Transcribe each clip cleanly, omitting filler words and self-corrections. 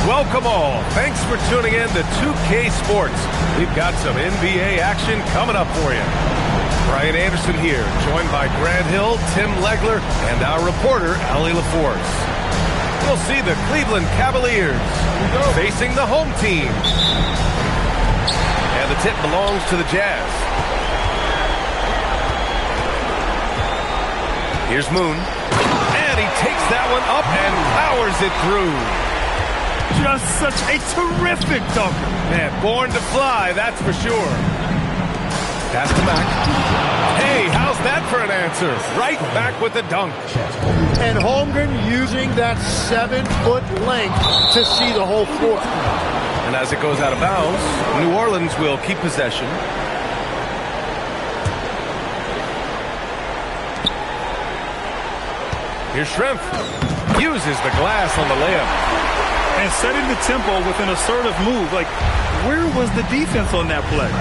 Welcome all. Thanks for tuning in to 2K Sports. We've got some NBA action coming up for you. Brian Anderson here, joined by Grant Hill, Tim Legler, and our reporter, Allie LaForce. We'll see the Cleveland Cavaliers facing the home team. And the tip belongs to the Jazz. Here's Moon. And he takes that one up and powers it through. Just such a terrific dunker. Man, born to fly, that's for sure. Pass to Mac. Hey, how's that for an answer? Right back with the dunk. And Holmgren using that 7-foot length to see the whole floor. And as it goes out of bounds, New Orleans will keep possession. Here's Schrempf. Uses the glass on the layup. And setting the tempo with an assertive move. Like, where was the defense on that play?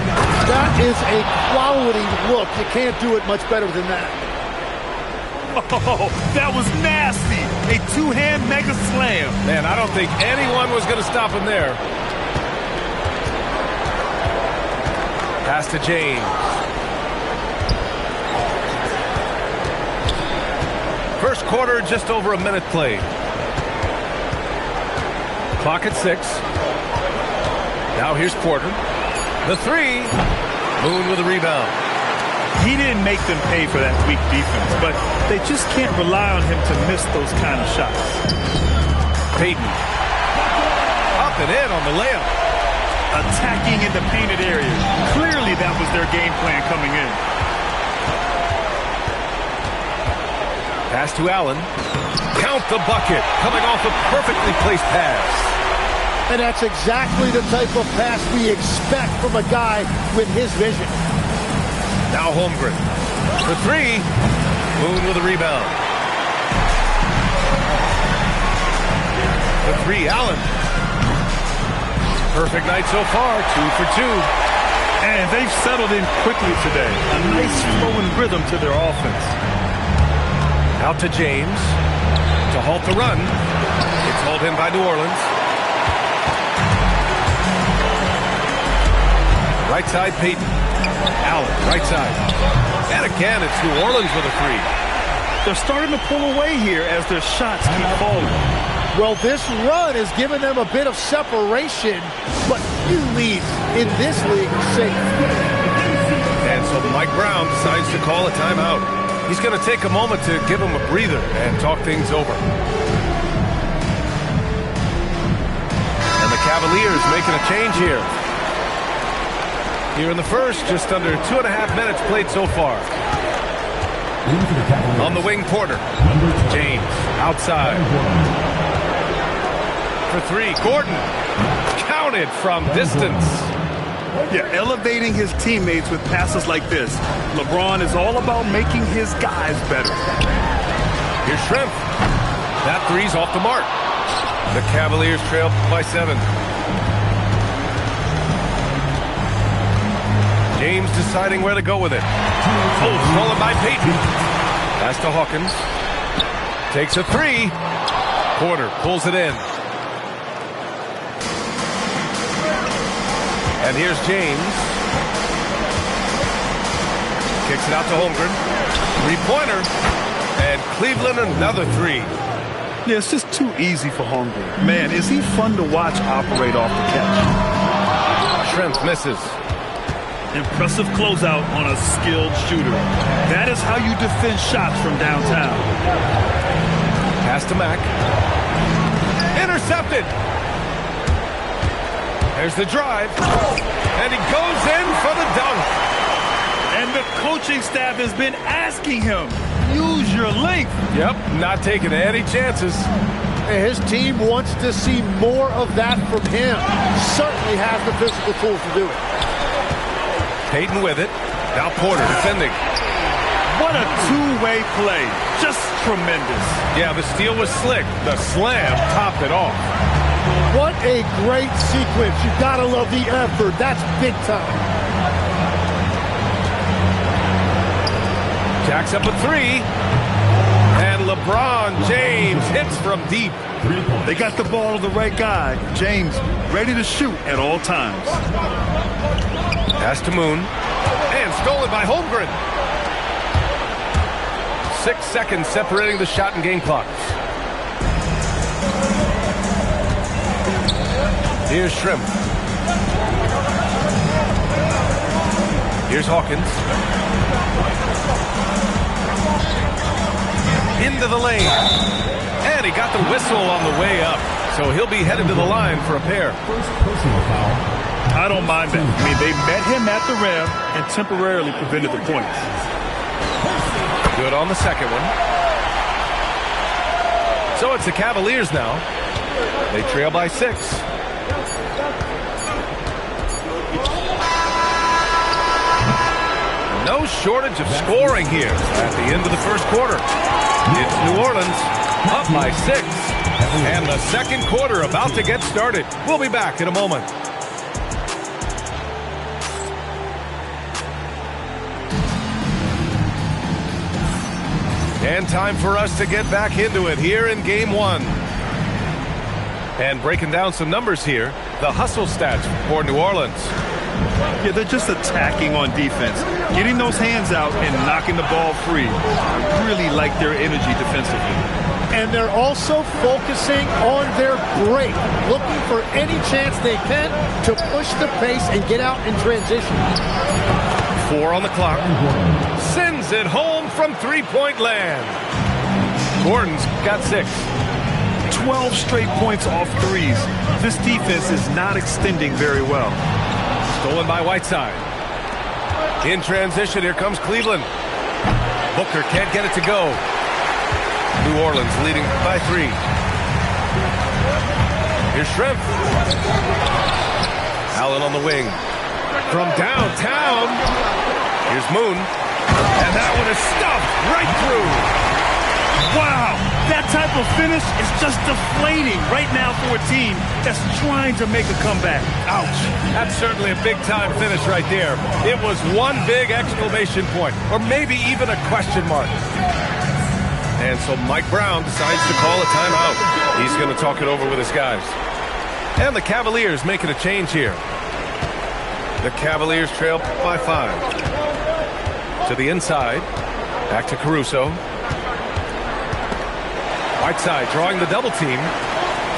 That is a quality look. You can't do it much better than that. Oh, that was nasty. A two-hand mega slam. Man, I don't think anyone was going to stop him there. Pass to James. First quarter, just over a minute played. Clock at 6. Now here's Porter. The three. Moon with a rebound. He didn't make them pay for that weak defense, but they just can't rely on him to miss those kind of shots. Payton. Up and in on the layup. Attacking in the painted area. Clearly that was their game plan coming in. Pass to Allen. Count the bucket. Coming off a perfectly placed pass. And that's exactly the type of pass we expect from a guy with his vision. Now Holmgren. The three. Moon with a rebound. The three, Allen. Perfect night so far, 2 for 2. And they've settled in quickly today. A nice flowing rhythm to their offense. Out to James. To halt the run. It's hauled in by New Orleans. Right side, Payton. Allen, right side. And again, it's New Orleans with a three. They're starting to pull away here as their shots keep falling. Well, this run has given them a bit of separation, but few leads in this league are safe. And so Mike Brown decides to call a timeout. He's going to take a moment to give him a breather and talk things over. And the Cavaliers making a change here. Here in the first, just under 2.5 minutes played so far. On the wing, Porter. James, outside. For three, Gordon. Counted from distance. Yeah, elevating his teammates with passes like this. LeBron is all about making his guys better. Here's Schrempf. That three's off the mark. The Cavaliers trail by 7. James deciding where to go with it. Oh, stolen by Payton. Pass to Hawkins. Takes a three. Porter pulls it in. And here's James. Kicks it out to Holmgren. Three-pointer. And Cleveland another three. Yeah, it's just too easy for Holmgren. Man, is he fun to watch operate off the catch. Schrempf misses. Impressive closeout on a skilled shooter. That is how you defend shots from downtown. Pass to Mack. Intercepted. There's the drive. And he goes in for the dunk. And the coaching staff has been asking him, use your length. Yep, not taking any chances. His team wants to see more of that from him. Certainly has the physical tools to do it. Payton with it. Now Porter defending. What a two-way play. Just tremendous. Yeah, the steal was slick. The slam topped it off. What a great sequence. You gotta love the effort. That's big time. Jacks up a three. And LeBron James hits from deep. They got the ball to the right guy. James ready to shoot at all times. Pass to Moon. And stolen by Holmgren. 6 seconds separating the shot and game clocks. Here's Schrempf. Here's Hawkins. Into the lane. And he got the whistle on the way up. So he'll be headed to the line for a pair. I don't mind that. I mean, they met him at the rim and temporarily prevented the points. Good on the second one. So it's the Cavaliers now. They trail by 6. No shortage of scoring here at the end of the first quarter. It's New Orleans up by 6. And the second quarter about to get started. We'll be back in a moment. And time for us to get back into it here in Game 1. And breaking down some numbers here, the hustle stats for New Orleans. Yeah, they're just attacking on defense. Getting those hands out and knocking the ball free. I really like their energy defensively. And they're also focusing on their break, looking for any chance they can to push the pace and get out in transition. 4 on the clock. Sends it home from three-point land. Gordon's got 6. 12 straight points off threes. This defense is not extending very well. Stolen by Whiteside. In transition, here comes Cleveland. Booker can't get it to go. New Orleans leading by 3. Here's Schrempf. Allen on the wing. From downtown. Here's Moon. And that one is stuffed right through. Wow, that type of finish is just deflating right now for a team that's trying to make a comeback. Ouch. That's certainly a big-time finish right there. It was one big exclamation point, or maybe even a question mark. And so Mike Brown decides to call a timeout. He's going to talk it over with his guys. And the Cavaliers making a change here. The Cavaliers trail by 5. To the inside. Back to Caruso. Whiteside drawing the double team.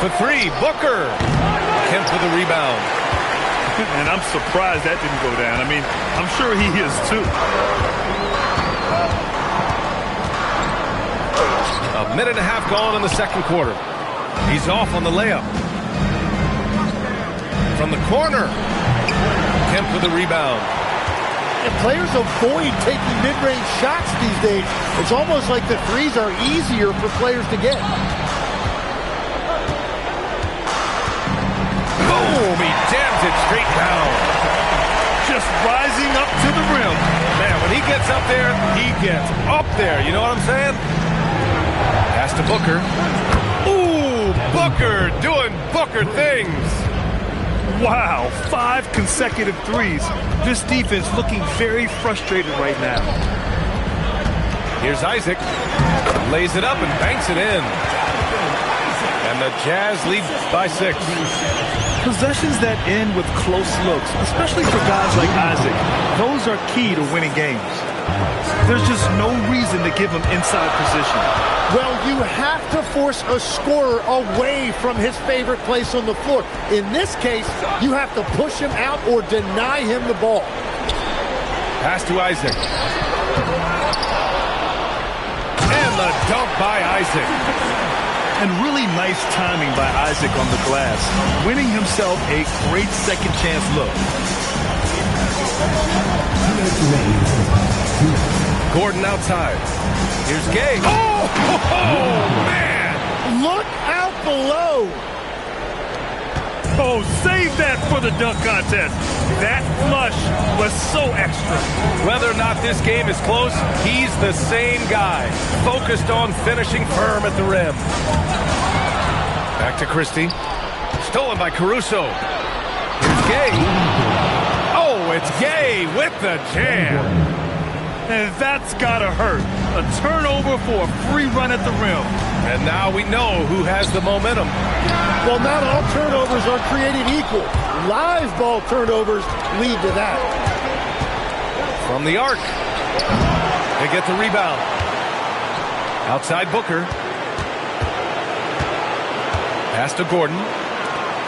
For 3, Booker. Kemp for the rebound. And I'm surprised that didn't go down. I mean, I'm sure he is too. A minute and a half gone in the second quarter. He's off on the layup. From the corner. Kemp for the rebound. And players avoid taking mid-range shots these days. It's almost like the threes are easier for players to get. Boom! He jams it straight down. Just rising up to the rim. Man, when he gets up there, he gets up there. You know what I'm saying? Pass to Booker. Ooh, Booker doing Booker things. Wow, 5 consecutive threes. This defense looking very frustrated right now. Here's Isaac. Lays it up and banks it in. And the Jazz lead by 6. Possessions that end with close looks, especially for guys like Isaac, those are key to winning games. There's just no reason to give him inside position. Well, you have to force a scorer away from his favorite place on the floor. In this case, you have to push him out or deny him the ball. Pass to Isaac. And the dunk by Isaac. And really nice timing by Isaac on the glass, winning himself a great second chance look. Gordon outside. Here's Gay. Oh, man! Look out below. Oh, save that for the dunk contest. That flush was so extra. Whether or not this game is close, he's the same guy, focused on finishing firm at the rim. Back to Christie. Stolen by Caruso. Here's Gay. Oh, it's Gay with the jam. And that's gotta hurt. A turnover for a free run at the rim. And now we know who has the momentum. Well, not all turnovers are created equal. Live ball turnovers lead to that. From the arc. They get the rebound. Outside Booker. Pass to Gordon.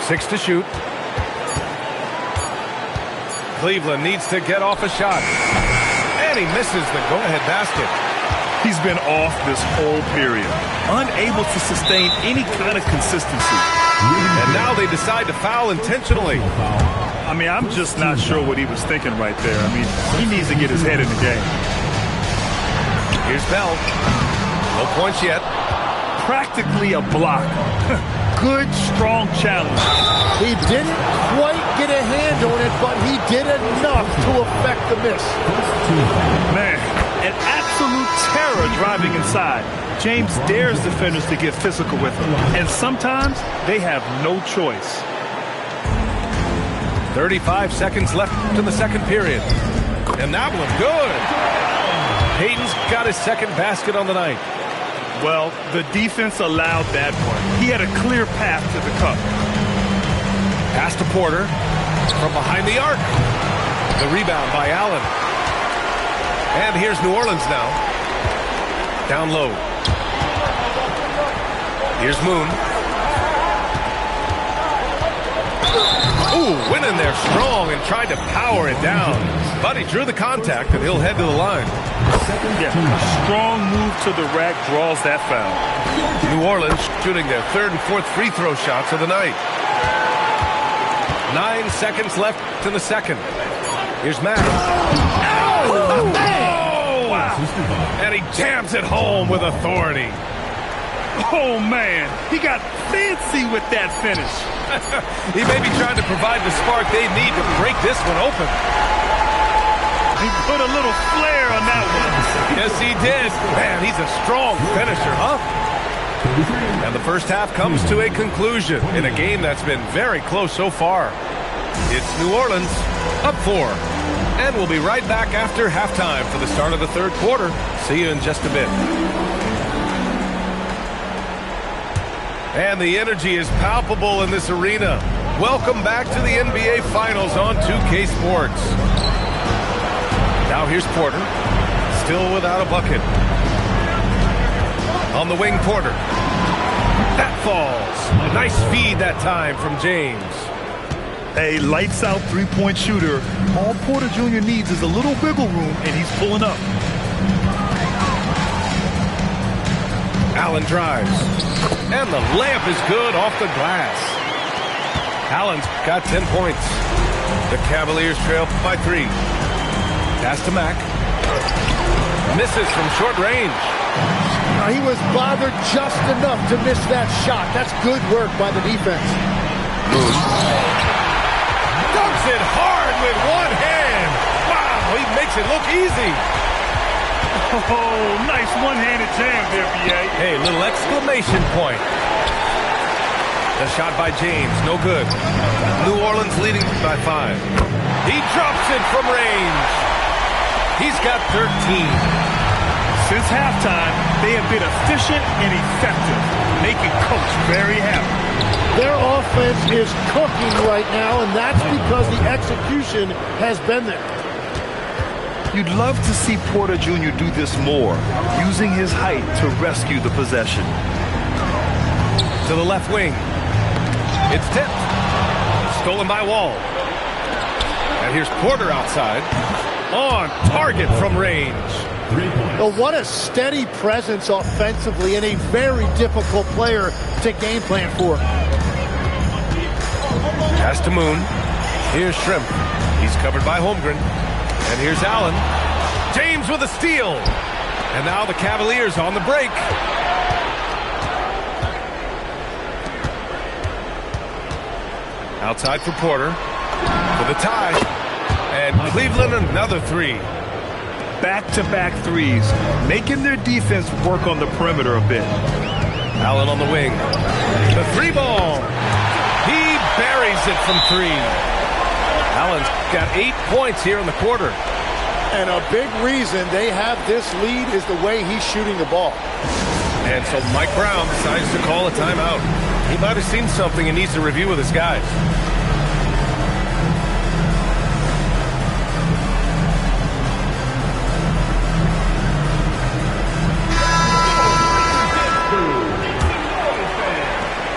6 to shoot. Cleveland needs to get off a shot. And he misses the go-ahead basket. He's been off this whole period, unable to sustain any kind of consistency. And now they decide to foul intentionally. I mean, I'm just not sure what he was thinking right there. I mean, he needs to get his head in the game. Here's Bell. No points yet. Practically a block. Good, strong challenge. He didn't quite get a hand on it, but he did enough to affect the miss. Man, an absolute terror driving inside. James dares defenders to get physical with him, and sometimes they have no choice. 35 seconds left in the second period. And that one good. Hayden's got his second basket on the night. Well, the defense allowed that one. He had a clear path to the cup. Pass to Porter from behind the arc. The rebound by Allen. And here's New Orleans now. Down low. Here's Moon. Ooh, went in there strong and tried to power it down. But he drew the contact and he'll head to the line. Yeah, strong move to the rack draws that foul. New Orleans shooting their third and fourth free throw shots of the night. 9 seconds left in the second. Here's Mack. Oh, man! Wow. And he jams it home with authority. Oh, man. He got fancy with that finish. He may be trying to provide the spark they need to break this one open. He put a little flair on that one. Yes, he did. Man, he's a strong finisher, huh? And the first half comes to a conclusion in a game that's been very close so far. It's New Orleans up 4. And we'll be right back after halftime for the start of the third quarter. See you in just a bit. And the energy is palpable in this arena. Welcome back to the NBA Finals on 2K Sports. Now here's Porter, still without a bucket. On the wing, Porter. That falls. Nice feed that time from James. A lights-out three-point shooter. All Porter Jr. needs is a little wiggle room, and he's pulling up. Allen drives. And the layup is good off the glass. Allen's got 10 points. The Cavaliers trail by 3. Pass to Mack. Misses from short range. He was bothered just enough to miss that shot. That's good work by the defense. Dunks it hard with one hand. Wow, he makes it look easy. Oh, nice one-handed jam there, B.A. Hey, little exclamation point. The shot by James, no good. New Orleans leading by 5. He drops it from range. He's got 13. Since halftime, they have been efficient and effective, making Coach very happy. Their offense is cooking right now, and that's because the execution has been there. You'd love to see Porter Jr. do this more, using his height to rescue the possession. To the left wing. It's tipped. Stolen by Wall. And here's Porter outside. On target from range. Well, what a steady presence offensively and a very difficult player to game plan for. Pass to Moon. Here's Shrimp. He's covered by Holmgren. And here's Allen. James with a steal. And now the Cavaliers on the break. Outside for Porter. For the tie. And Cleveland another 3. Back-to-back threes, making their defense work on the perimeter a bit. Allen on the wing. The 3 ball. He buries it from 3. Allen's got 8 points here in the quarter. And a big reason they have this lead is the way he's shooting the ball. And so Mike Brown decides to call a timeout. He might have seen something and needs to review with his guys.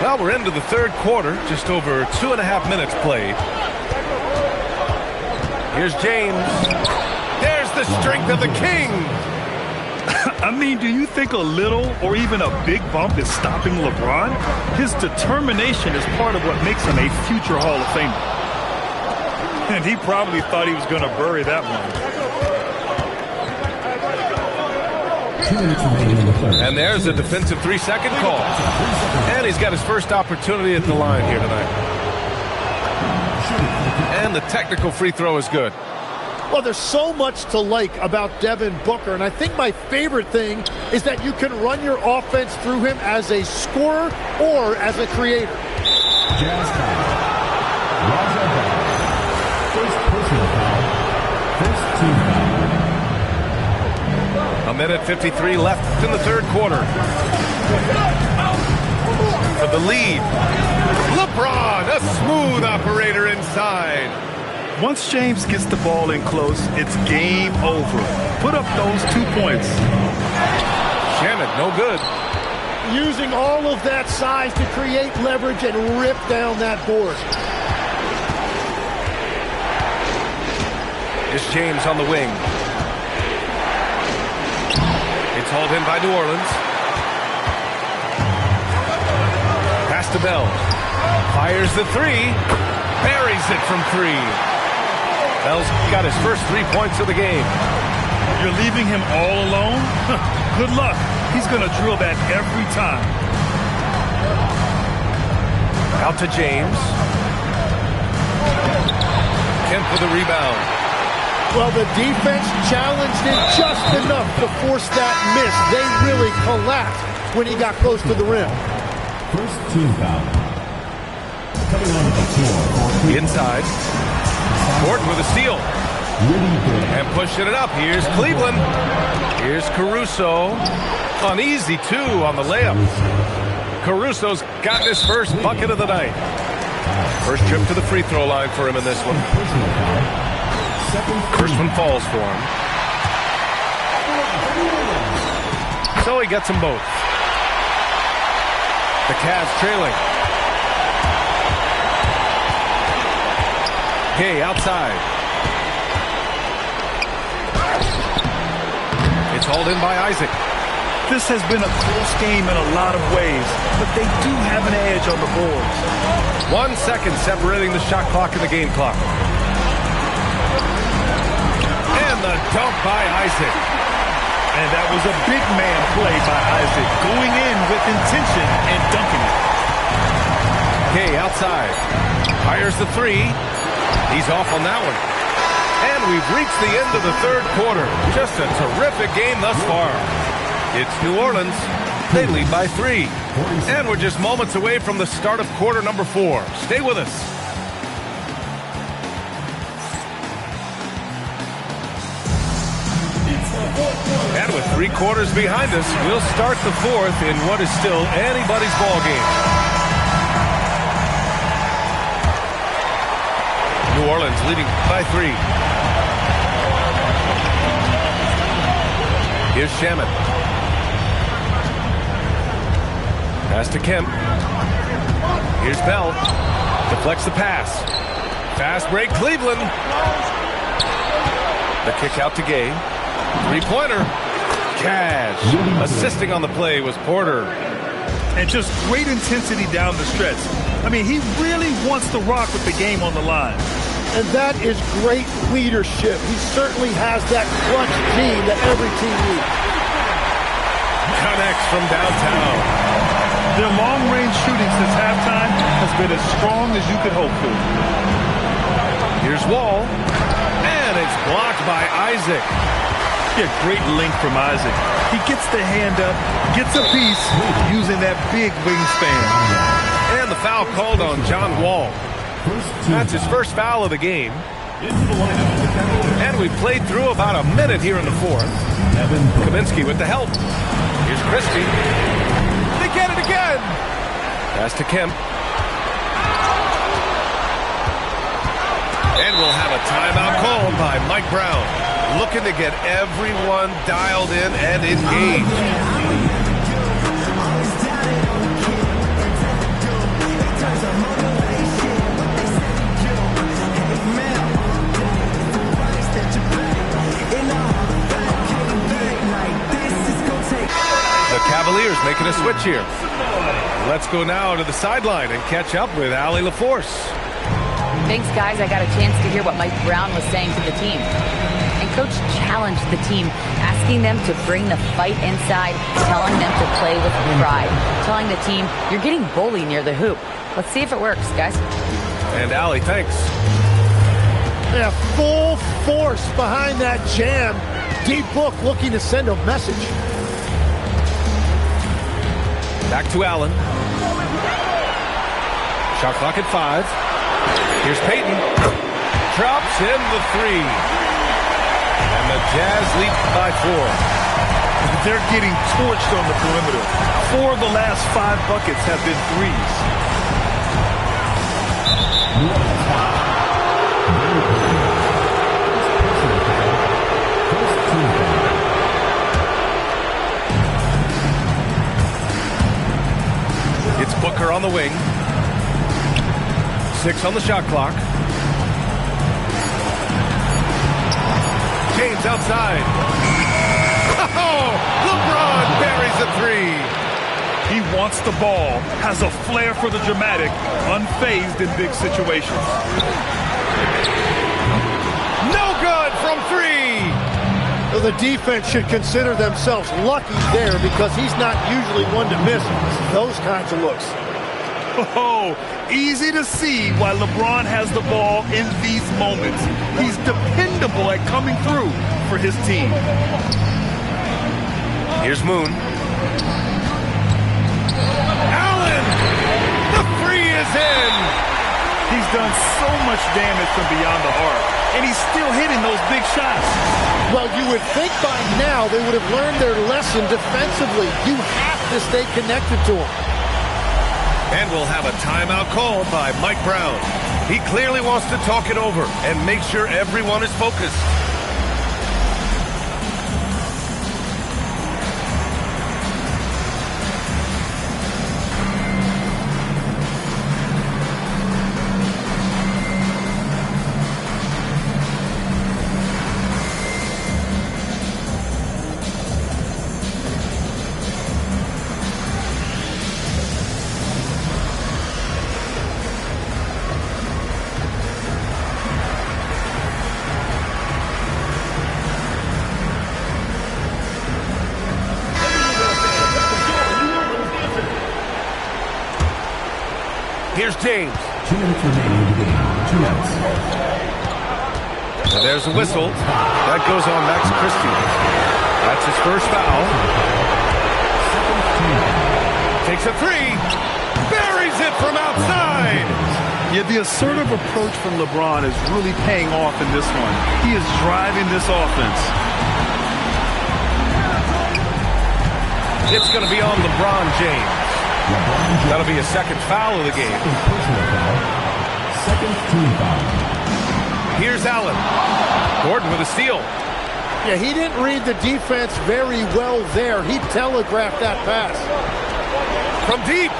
Well, we're into the third quarter, just over 2.5 minutes played. Here's James. There's the strength of the King. I mean, do you think a little or even a big bump is stopping LeBron? His determination is part of what makes him a future Hall of Famer. And he probably thought he was going to bury that one. And there's a defensive 3-second call. And he's got his first opportunity at the line here tonight. And the technical free throw is good. Well, there's so much to like about Devin Booker, and I think my favorite thing is that you can run your offense through him as a scorer or as a creator. Jazz foul. Raja Bell. First personal foul. First team foul. A minute 53 left in the third quarter. For the lead, LeBron, a smooth operator inside. Once James gets the ball in close, it's game over. Put up those 2 points. Shannon, no good. Using all of that size to create leverage and rip down that board. It's James on the wing. It's hauled in by New Orleans. Pass to Bell. Fires the 3. Buries it from 3. Bell's got his first 3 points of the game. You're leaving him all alone? Good luck. He's going to drill that every time. Out to James. Kemp with the rebound. Well, the defense challenged it just enough to force that miss. They really collapsed when he got close to the rim. First team foul. Coming on the floor. Inside. Gordon with a steal. And pushing it up. Here's Cleveland. Here's Caruso. An easy 2 on the layup. Caruso's gotten his first bucket of the night. First trip to the free throw line for him in this one. First one falls for him. So he gets them both. The Cavs trailing. Gay outside. It's hauled in by Isaac. This has been a close game in a lot of ways, but they do have an edge on the boards. 1 second separating the shot clock and the game clock. And the dunk by Isaac. And that was a big man play by Isaac, going in with intention and dunking it. Gay outside. Fires the 3. He's off on that one. And we've reached the end of the third quarter. Just a terrific game thus far. It's New Orleans. They lead by 3. And we're just moments away from the start of quarter number 4. Stay with us. And with 3 quarters behind us, we'll start the 4th in what is still anybody's ball game. New Orleans leading by 3. Here's Shaman. Pass to Kemp. Here's Bell. Deflects the pass. Fast break, Cleveland. The kick out to Gay. 3-pointer. Cash. Assisting on the play was Porter. And just great intensity down the stretch. I mean, he really wants to rock with the game on the line. And that is great leadership. He certainly has that clutch gene that every team needs. Connects from downtown. Their long-range shooting since halftime has been as strong as you could hope for. Here's Wall. And it's blocked by Isaac. Yeah, great length from Isaac. He gets the hand up, gets a piece using that big wingspan. And the foul called on John Wall. That's his first foul of the game. And we played through about a minute here in the 4th. Kaminsky with the help. Here's Christie. They get it again. Pass to Kemp. And we'll have a timeout called by Mike Brown. Looking to get everyone dialed in and engaged. The Cavaliers making a switch here. Let's go now to the sideline and catch up with Allie LaForce. Thanks, guys. I got a chance to hear what Mike Brown was saying to the team. And Coach challenged the team, asking them to bring the fight inside, telling them to play with pride, telling the team, you're getting bullied near the hoop. Let's see if it works, guys. And Allie, thanks. Yeah, full force behind that jam. D-Book looking to send a message. Back to Allen. Shot clock at 5. Here's Payton. Drops in the 3. And the Jazz lead by 4. They're getting torched on the perimeter. 4 of the last 5 buckets have been threes. It's Booker on the wing. 6 on the shot clock. James outside. Oh, LeBron buries a 3. He wants the ball, has a flair for the dramatic, unfazed in big situations. No good from 3. So the defense should consider themselves lucky there because he's not usually one to miss those kinds of looks. Oh, easy to see why LeBron has the ball in these moments. He's dependable at coming through for his team. Here's Moon. Allen! The 3 is in! He's done so much damage from beyond the arc, and he's still hitting those big shots. Well, you would think by now they would have learned their lesson defensively. You have to stay connected to him. And we'll have a timeout called by Mike Brown. He clearly wants to talk it over and make sure everyone is focused. Here's James. 2 minutes remaining in the game. 2 minutes. And there's a whistle. That goes on Max Christie. That's his first foul. Takes a three. Buries it from outside. Yeah, the assertive approach from LeBron is really paying off in this one. He is driving this offense. It's going to be on LeBron James. That'll be a second foul of the game. Second team foul. Here's Allen. Gordon with a steal. Yeah, he didn't read the defense very well there. He telegraphed that pass. From deep.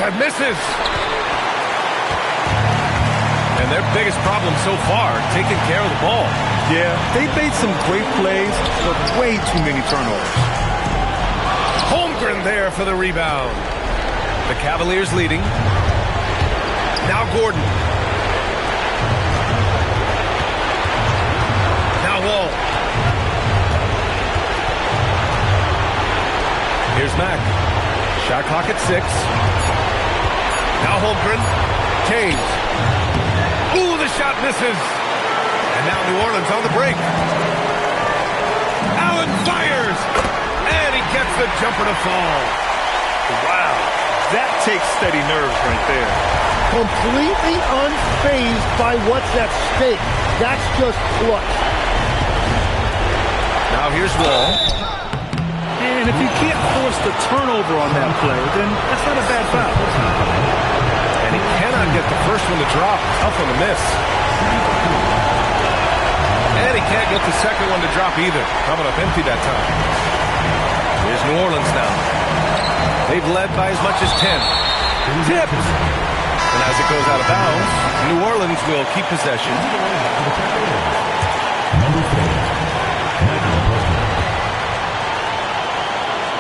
That misses. And their biggest problem so far, taking care of the ball. Yeah, they made some great plays, but way too many turnovers. Holmgren there for the rebound. The Cavaliers leading. Now Gordon. Now Wall. Here's Mack. Shot clock at 6. Now Holmgren. James. Ooh, the shot misses. And now New Orleans on the break. Allen fires. And he gets the jumper to fall. Wow, that takes steady nerves right there. Completely unfazed by what's at stake. That's just clutch. Now here's Wall. And if you can't force the turnover on that play, then that's not a bad foul. And he cannot get the first one to drop. Tough one to miss. And he can't get the second one to drop either. Coming up empty that time. Here's New Orleans now. They've led by as much as 10. Tipped. And as it goes out of bounds, New Orleans will keep possession.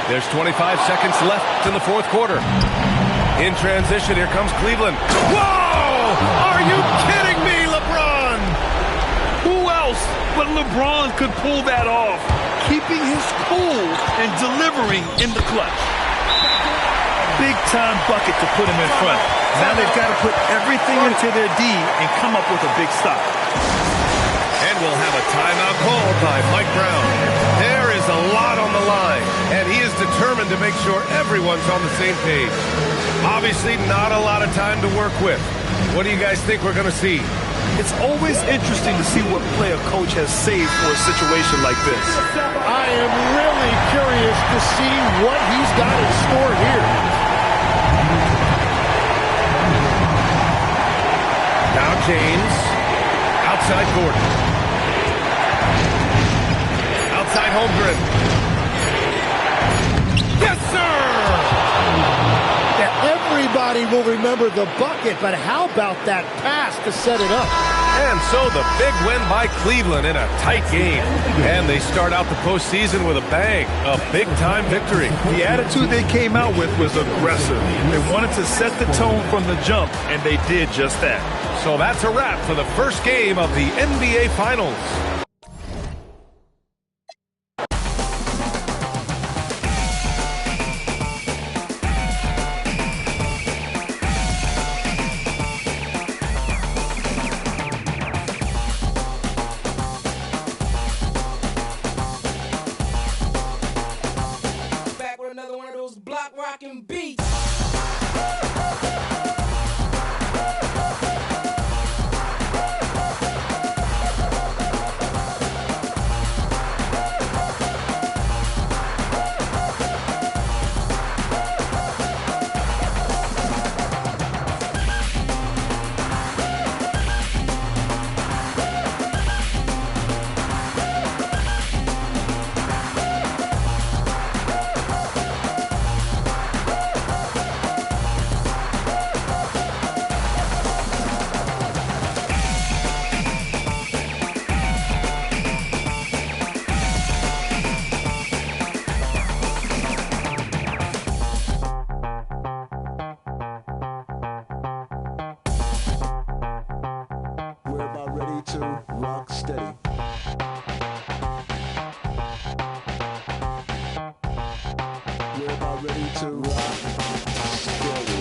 There's 25 seconds left in the fourth quarter. In transition, here comes Cleveland. Whoa! Are you kidding me, LeBron? Who else but LeBron could pull that off, keeping his cool and delivering in the clutch. Big-time bucket to put him in front. Now they've got to put everything into their D and come up with a big stop. And we'll have a timeout called by Mike Brown. There is a lot on the line, and he is determined to make sure everyone's on the same page. Obviously, not a lot of time to work with. What do you guys think we're going to see? It's always interesting to see what play a coach has saved for a situation like this. I am really curious to see what he's got in store here. Now James. Outside Gordon. Outside Holmgren. Yes, sir! Yeah, everybody will remember the bucket, but how about that pass to set it up? And so the big win by Cleveland in a tight game. And they start out the postseason with a bang, a big-time victory. The attitude they came out with was aggressive. They wanted to set the tone from the jump, and they did just that. So that's a wrap for the first game of the NBA Finals. Back with another one of those block rockin' beats. We're about ready to rock steady. We're about ready to rock steady.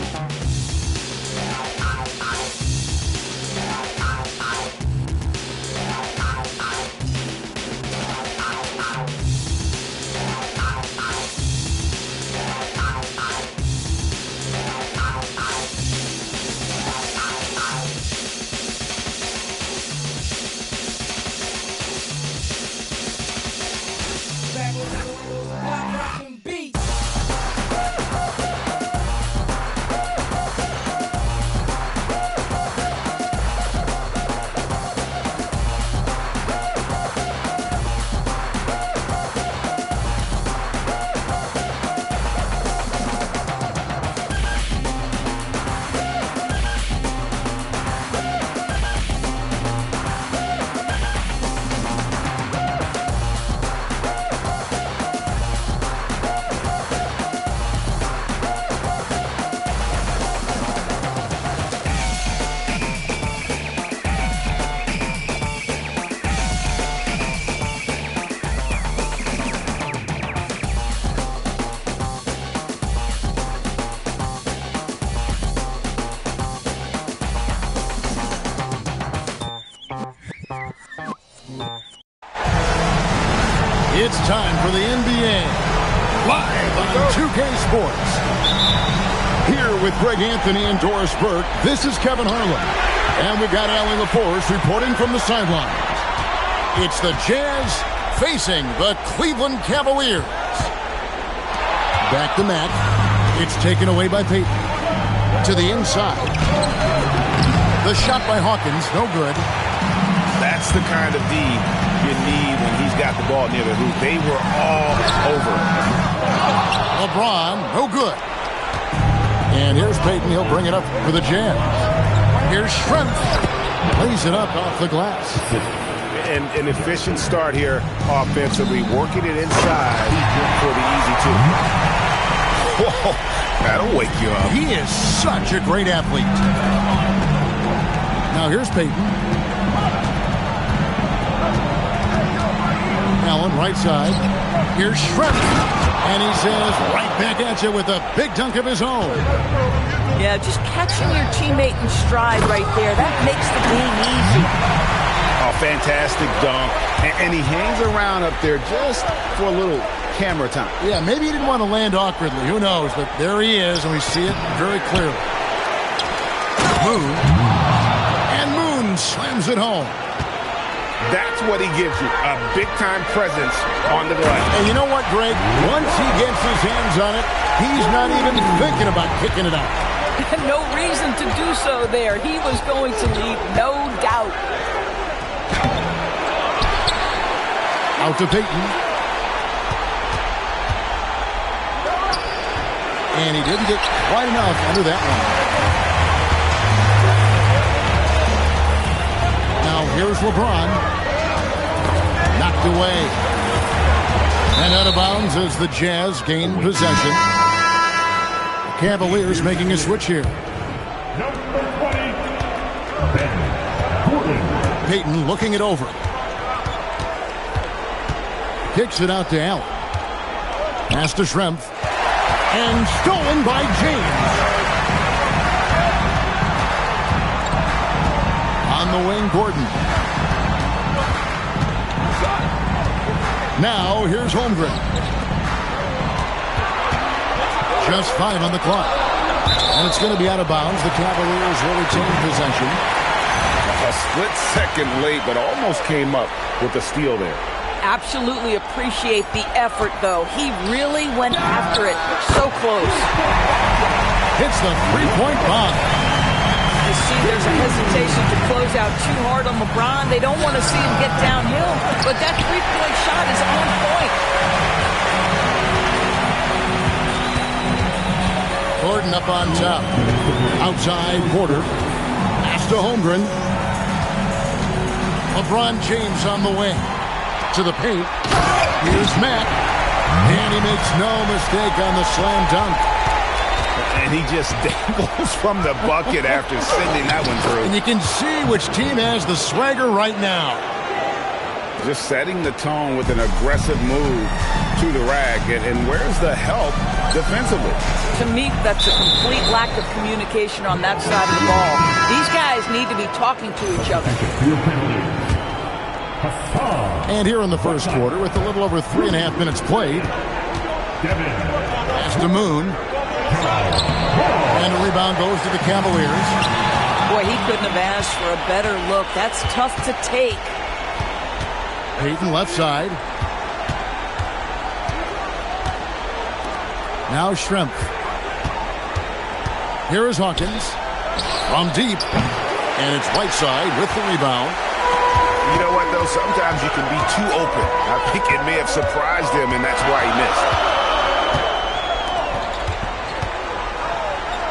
It's time for the NBA. Live on 2K Sports. Here with Greg Anthony and Doris Burke, this is Kevin Harlan. And we've got Allie LaForce reporting from the sidelines. It's the Jazz facing the Cleveland Cavaliers. Back to Matt. It's taken away by Payton. To the inside. The shot by Hawkins, no good. That's the kind of D you need when he's got the ball near the hoop. They were all over it. LeBron, no good. And here's Payton. He'll bring it up for the Jazz. Here's Strength. Lays it up off the glass. And an efficient start here offensively, working it inside for the easy two. Whoa, that'll wake you up. He is such a great athlete. Now here's Payton. Allen, right side. Here's Strength. And he says, right back at you with a big dunk of his own. Yeah, just catching your teammate in stride right there. That makes the game easy. Oh, fantastic dunk. And he hangs around up there just for a little camera time. Yeah, maybe he didn't want to land awkwardly. Who knows? But there he is, and we see it very clearly. Moon. And Moon slams it home. That's what he gives you, a big-time presence on the glass. And you know what, Greg? Once he gets his hands on it, he's not even thinking about kicking it out. No reason to do so there. He was going to lead, no doubt. Out to Payton. And he didn't get quite enough under that one. Now here's LeBron. Knocked away. And out of bounds as the Jazz gain possession. The Cavaliers making a switch here. Payton looking it over. Kicks it out to Allen. Pass to Schrempf. And stolen by James. On the wing, Gordon. Now, here's Holmgren. Just 5 on the clock. And it's going to be out of bounds. The Cavaliers will retain possession. A split second late, but almost came up with the steal there. Absolutely appreciate the effort, though. He really went after it. So close. Hits the three-point bomb. You see there's a hesitation to close out too hard on LeBron. They don't want to see him get downhill, but that three-point shot is on point. Gordon up on top. Outside, Porter. Pass to Holmgren. LeBron James on the wing. To the paint. Here's Matt. And he makes no mistake on the slam dunk. And he just dangles from the bucket after sending that one through. And you can see which team has the swagger right now. Just setting the tone with an aggressive move to the rack. And where's the help defensively? To me, that's a complete lack of communication on that side of the ball. These guys need to be talking to each other. And here in the first quarter, with a little over 3.5 minutes played, pass to Moon. And a rebound goes to the Cavaliers. Boy, he couldn't have asked for a better look. That's tough to take. Payton left side. Now Schrempf. Here is Hawkins. From deep. And it's Whiteside with the rebound. You know what, though? Sometimes you can be too open. I think it may have surprised him, and that's why he missed.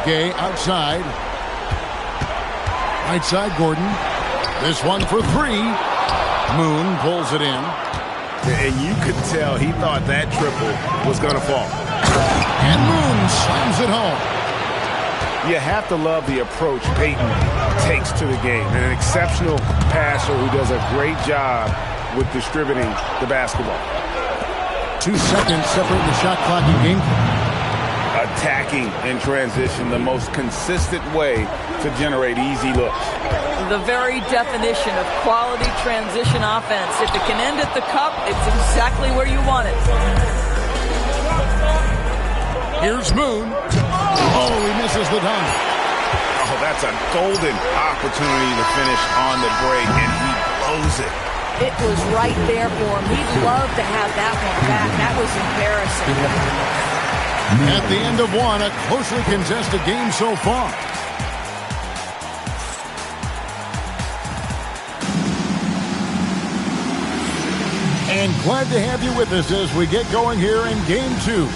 Gay outside. Right side, Gordon. This one for 3. Moon pulls it in. And you could tell he thought that triple was going to fall. And Moon slams it home. You have to love the approach Payton takes to the game. An exceptional passer who does a great job with distributing the basketball. 2 seconds separate the shot clock and game. Attacking in transition, the most consistent way to generate easy looks. The very definition of quality transition offense. If it can end at the cup, it's exactly where you want it. Here's Moon. Oh, he misses the dunk. Oh, that's a golden opportunity to finish on the break, and he blows it. It was right there for him. He'd love to have that one back. That was embarrassing. At the end of one, a closely contested game so far. And glad to have you with us as we get going here in Game 2.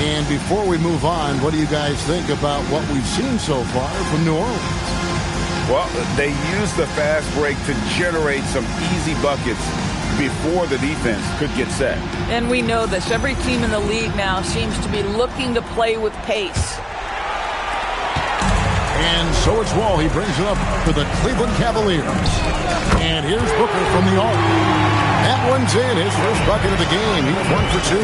And before we move on, what do you guys think about what we've seen so far from New Orleans? Well, they used the fast break to generate some easy buckets before the defense could get set. And we know this. Every team in the league now seems to be looking to play with pace. And so it's Wall. He brings it up for the Cleveland Cavaliers. And here's Booker from the arc. That one's in. His first bucket of the game. He's 1 for 2.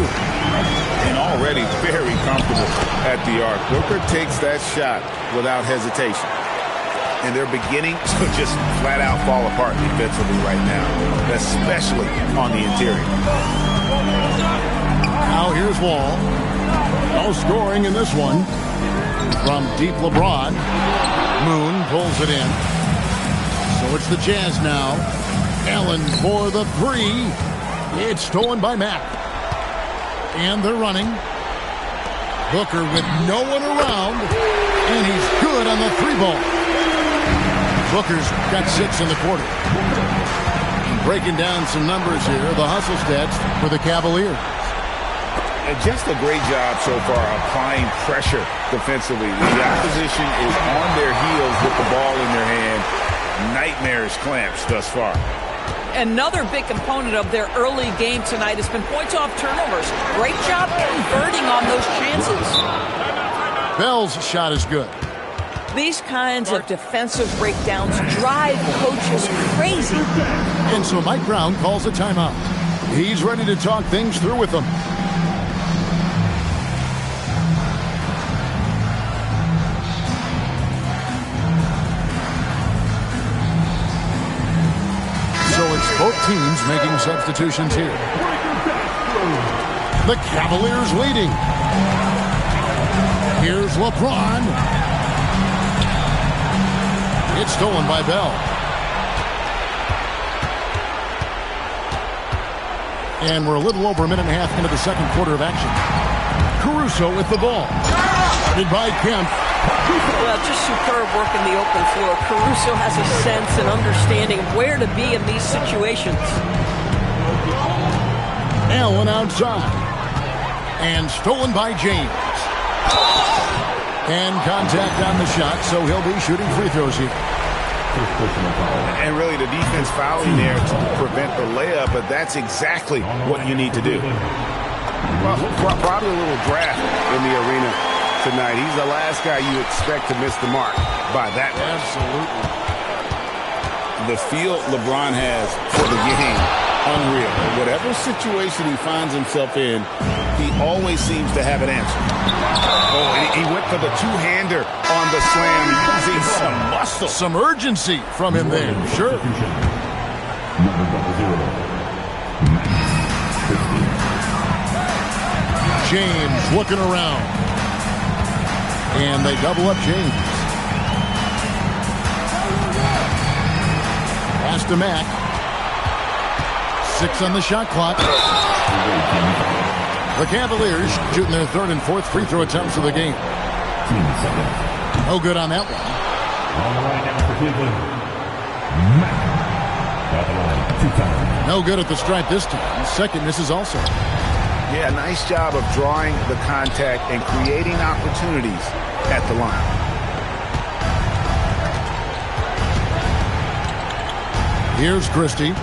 And already very comfortable at the arc. Booker takes that shot without hesitation. And they're beginning to just flat out fall apart defensively right now, especially on the interior. Now here's Wall. No scoring in this one. From deep LeBron. Moon pulls it in. So it's the Jazz now. Allen for the three. It's stolen by Mack. And they're running. Booker with no one around. And he's good on the three ball. Booker's got 6 in the quarter. Breaking down some numbers here. The hustle stats for the Cavaliers. And just a great job so far applying pressure defensively. The opposition is on their heels with the ball in their hand. Nightmarish clamps thus far. Another big component of their early game tonight has been points off turnovers. Great job converting on those chances. Bell's shot is good. These kinds of defensive breakdowns drive coaches crazy. And so Mike Brown calls a timeout. He's ready to talk things through with them. So it's both teams making substitutions here. The Cavaliers leading. Here's LeBron. It's stolen by Bell. And we're a little over a minute and a half into the second quarter of action. Caruso with the ball. Guarded by Kemp. Well, just superb work in the open floor. Caruso has a sense and understanding of where to be in these situations. Allen outside. And stolen by James. And contact on the shot, so he'll be shooting free throws here. And really the defense fouling there to prevent the layup, but that's exactly what you need to do. Well, probably a little draft in the arena tonight. He's the last guy you expect to miss the mark by that much. Absolutely. The feel LeBron has for the game, unreal. Whatever situation he finds himself in, he always seems to have an answer. Oh, and he went for the two-hander on the slam using some muscle. Some urgency from him there, sure. James looking around. And they double up James. Pass to Mack. 6 on the shot clock. The Cavaliers shooting their third and fourth free throw attempts of the game. No good on that one. No good at the stripe this time. Second misses also. Yeah, nice job of drawing the contact and creating opportunities at the line. Here's Christie.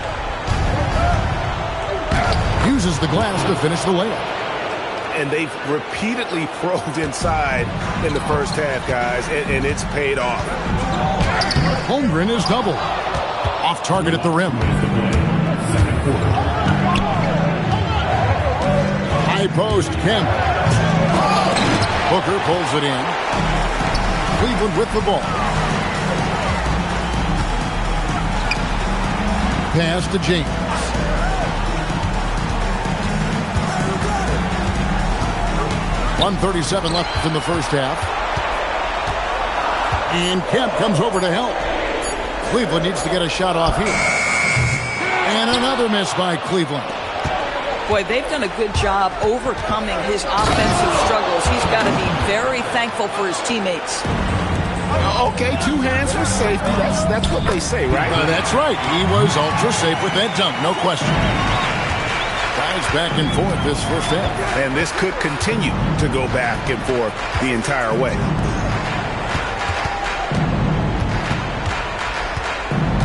Uses the glass to finish the layup. And they've repeatedly probed inside in the first half, guys, and it's paid off. Holmgren is double. Off target at the rim. High post, Kemp. Booker pulls it in. Cleveland with the ball. Pass to James. 1:37 left in the first half. And Kemp comes over to help. Cleveland needs to get a shot off here. And another miss by Cleveland. Boy, they've done a good job overcoming his offensive struggles. He's got to be very thankful for his teammates. Okay, 2 hands for safety. That's what they say, right? That's right. He was ultra safe with that dunk, no question. Guys back and forth this first half. And this could continue to go back and forth the entire way.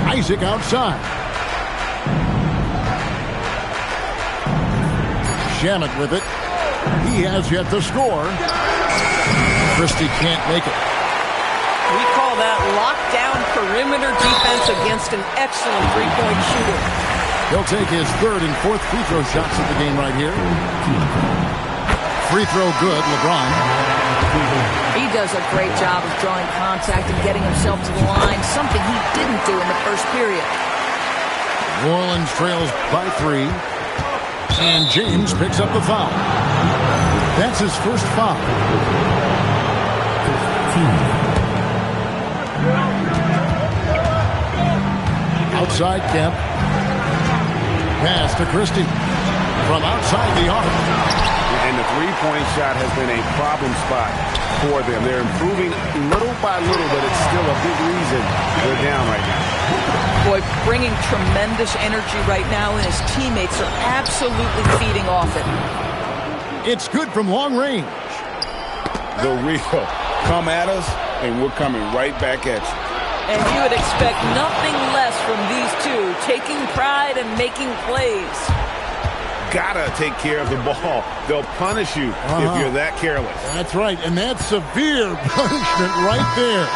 Isaac outside. Shamet with it. He has yet to score. Christie can't make it. We call that lockdown perimeter defense against an excellent three-point shooter. He'll take his 3rd and 4th free throw shots of the game right here. Free throw good, LeBron. He does a great job of drawing contact and getting himself to the line, something he didn't do in the first period. New Orleans trails by 3. And James picks up the foul. That's his first foul. Outside Kemp. Pass to Christie. From outside the arc. And the three-point shot has been a problem spot for them. They're improving little by little, but it's still a big reason they're down right now. Boy, bringing tremendous energy right now, and his teammates are absolutely feeding off it. It's good from long range. The real come at us, and we're coming right back at you. And you would expect nothing less from these two, taking pride and making plays. Gotta take care of the ball. They'll punish you if you're that careless. That's right, and that's severe punishment right there.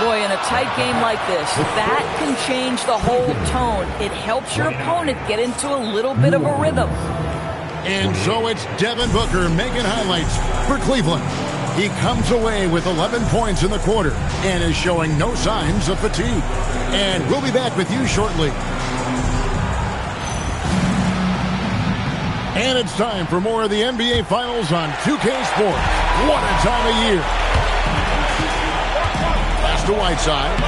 Boy, in a tight game like this, that can change the whole tone. It helps your opponent get into a little bit of a rhythm. And so it's Devin Booker making highlights for Cleveland. He comes away with 11 points in the quarter and is showing no signs of fatigue. And we'll be back with you shortly. And it's time for more of the NBA Finals on 2K Sports. What a time of year. Pass to Whiteside.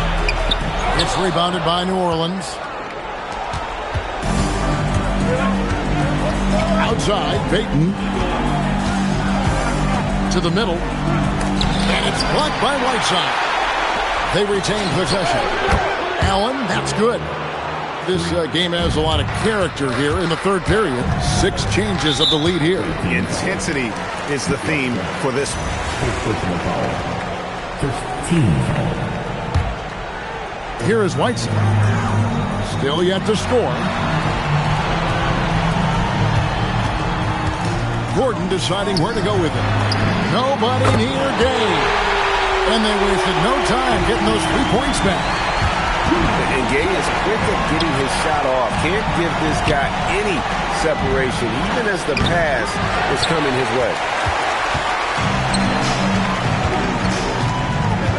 It's rebounded by New Orleans. Outside, Payton. To the middle. And it's blocked by Whiteside. They retain possession. Allen, that's good. This game has a lot of character here in the third period. 6 changes of the lead here. The intensity is the theme for this one. 15. Here is Whiteside. Still yet to score. Gordon deciding where to go with it. Nobody near Gay. And they wasted no time getting those 3 points back. And Gay is quick at getting his shot off. Can't give this guy any separation, even as the pass is coming his way.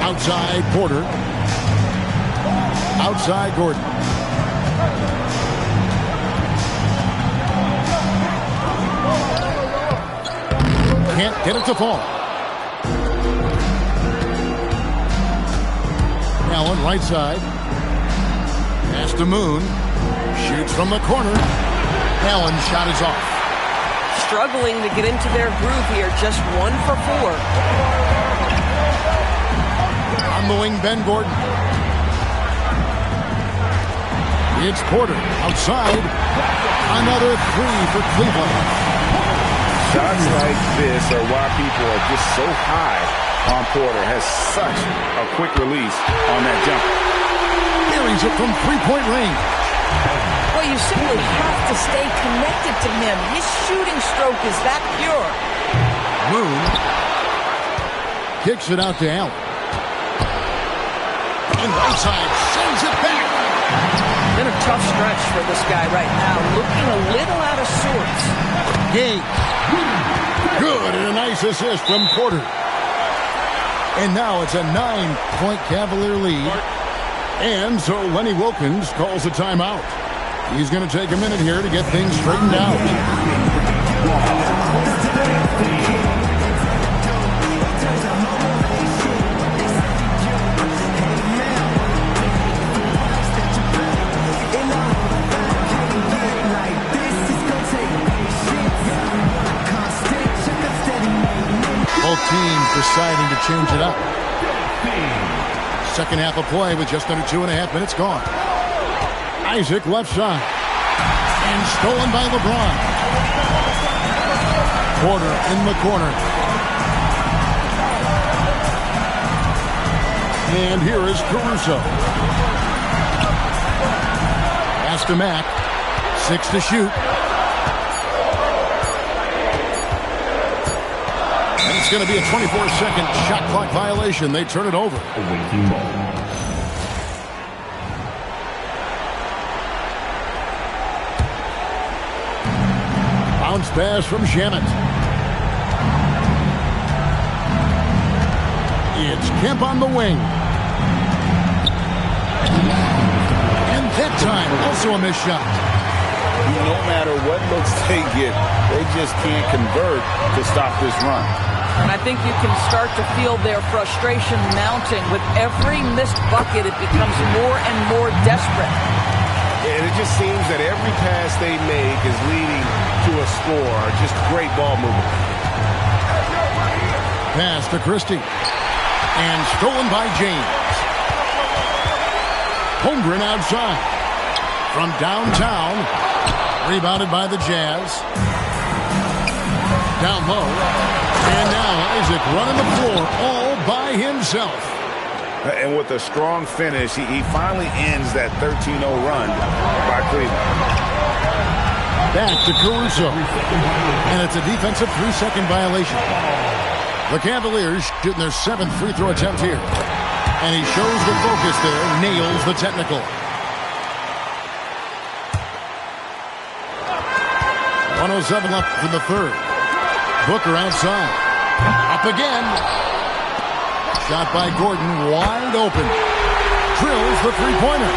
Outside Porter. Outside Gordon. Can't get it to fall. Allen right side. Pass to Moon. Shoots from the corner. Allen's shot is off. Struggling to get into their groove here. Just 1 for 4. On the wing, Ben Gordon. It's Porter outside. Another 3 for Cleveland. Shots like this are why people are just so high on Porter. Has such a quick release on that jumper. Carries it from 3-point range. Well, you simply have to stay connected to him. His shooting stroke is that pure. Moon kicks it out to Allen. And right side sends it back. Been a tough stretch for this guy right now. Looking a little out of sorts. Gay. Good, and a nice assist from Porter. And now it's a 9-point Cavalier lead. And so Lenny Wilkins calls a timeout. He's going to take a minute here to get things straightened out. deciding to change it up. Second half of play with just under 2.5 minutes gone. Isaac left side. And stolen by LeBron. Porter in the corner. And here is Caruso. Pass to Mack. 6 to shoot. And it's going to be a 24-second shot clock violation. They turn it over. Bounce pass from Shamet. It's Kemp on the wing. And that time, also a missed shot. No matter what looks they get, they just can't convert to stop this run. And I think you can start to feel their frustration mounting. With every missed bucket, it becomes more and more desperate. And it just seems that every pass they make is leading to a score. Just great ball movement. Pass to Christie. And stolen by James. Holmgren outside. From downtown. Rebounded by the Jazz. Down low. And now Isaac running the floor all by himself. And with a strong finish, he finally ends that 13-0 run by Cleveland. Back to Caruso. And it's a defensive 3-second violation. The Cavaliers shooting their 7th free throw attempt here. And he shows the focus there, nails the technical. 107 left in the third. Booker outside. Up again. Shot by Gordon, wide open. Drills the three-pointer.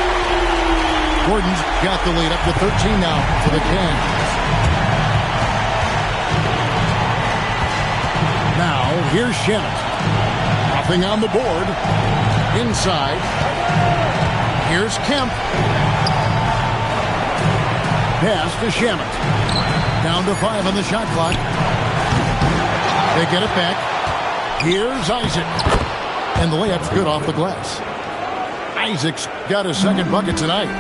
Gordon's got the lead up to 13 now for the Cavs. Now, here's Shamet. Nothing on the board. Inside. Here's Kemp. Pass to Shamet. Down to 5 on the shot clock. They get it back. Here's Isaac. And the layup's good off the glass. Isaac's got his second bucket tonight.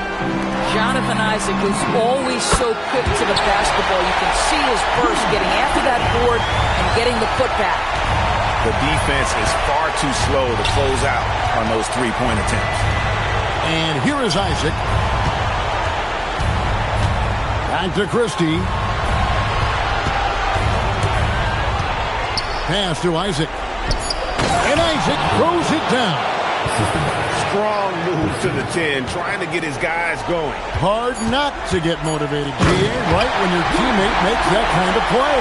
Jonathan Isaac is always so quick to the basketball. You can see his burst getting after that board and getting the putback. The defense is far too slow to close out on those three-point attempts. And here is Isaac. Back to Christie. Pass to Isaac. And Isaac throws it down. Strong move to the 10, trying to get his guys going. Hard not to get motivated, G.A., right when your teammate makes that kind of play.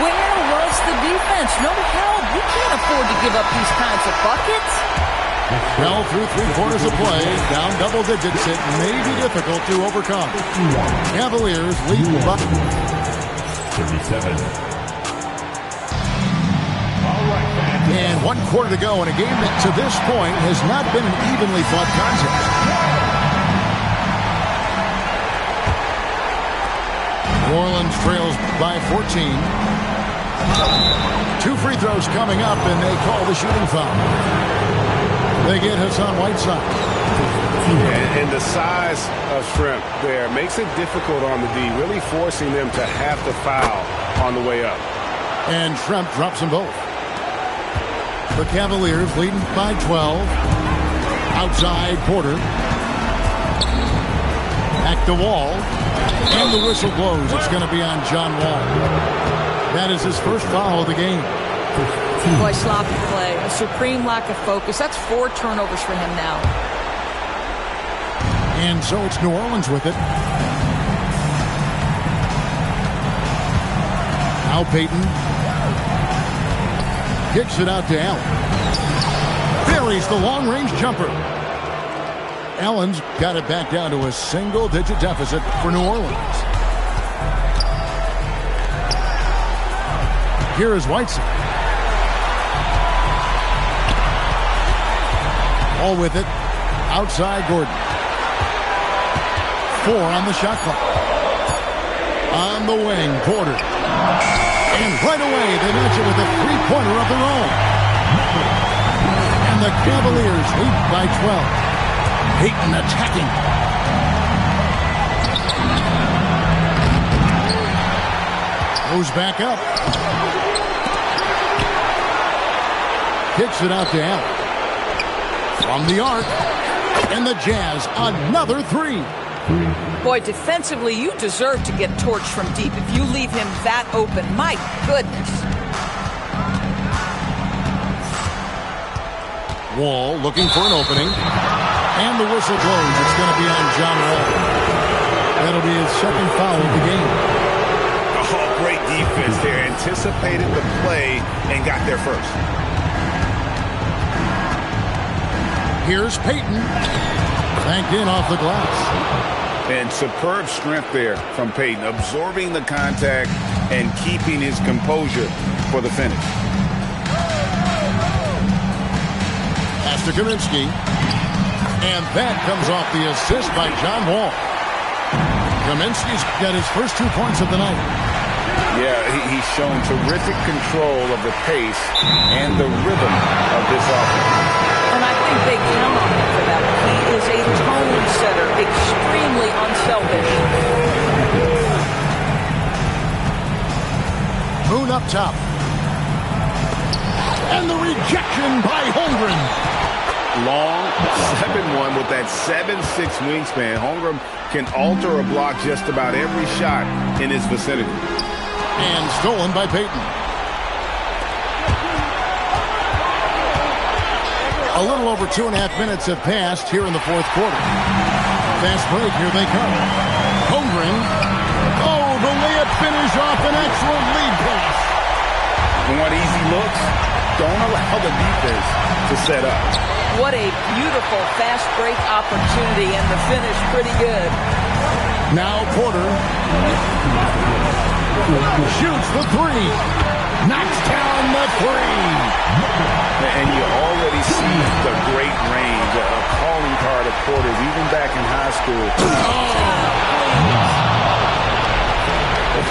Where was the defense? No help. You can't afford to give up these kinds of buckets. Well, through 3/4 of play, down double digits, it may be difficult to overcome. Cavaliers lead by 37. And 1/4 to go in a game that to this point has not been an evenly fought contest. New Orleans trails by 14. 2 free throws coming up, and they call the shooting foul. They get Hassan Whiteside. And the size of Shrimp there makes it difficult on the D, really forcing them to have to foul on the way up. And Shrimp drops them both. The Cavaliers leading by 12. Outside Porter. Back to Wall. And the whistle blows. It's going to be on John Wall. That is his first foul of the game. Boy, sloppy play. A supreme lack of focus. That's 4 turnovers for him now. And so it's New Orleans with it. Now Payton. Kicks it out to Allen. Buries the long-range jumper. Allen's got it back down to a single-digit deficit for New Orleans. Here is Whiteside. All with it. Outside Gordon. 4 on the shot clock. On the wing, Porter. And right away, they match it with a 3-pointer of their own. the Cavaliers lead by 12. Payton attacking. Goes back up. Kicks it out to Allen. From the arc. And the Jazz, another three. Boy, defensively, you deserve to get torched from deep if you leave him that open. My goodness. Wall looking for an opening. And the whistle blows. It's going to be on John Wall. That'll be his second foul of the game. Oh, great defense there. Anticipated the play and got there first. Here's Payton. Banked in off the glass. And superb strength there from Payton, absorbing the contact and keeping his composure for the finish. Pass to Kaminsky. And that comes off the assist by John Wall. Kaminsky's got his first 2 points of the night. Yeah, he's shown terrific control of the pace and the rhythm of this offense. And I think they count on him for that. He is a tone setter, extremely unselfish. Moon up top. And the rejection by Holmgren. Long 7-1 with that 7'6" wingspan. Holmgren can alter a block just about every shot in his vicinity. And stolen by Payton. A little over 2.5 minutes have passed here in the fourth quarter. Fast break, here they come. Holmgren. Oh, the layup finish off an excellent lead pass. You want easy looks? Don't allow the defense to set up. What a beautiful fast break opportunity, and the finish pretty good. Now Porter shoots the three. Knocks down the three. And you already see the great range, a calling card of Porter's, even back in high school.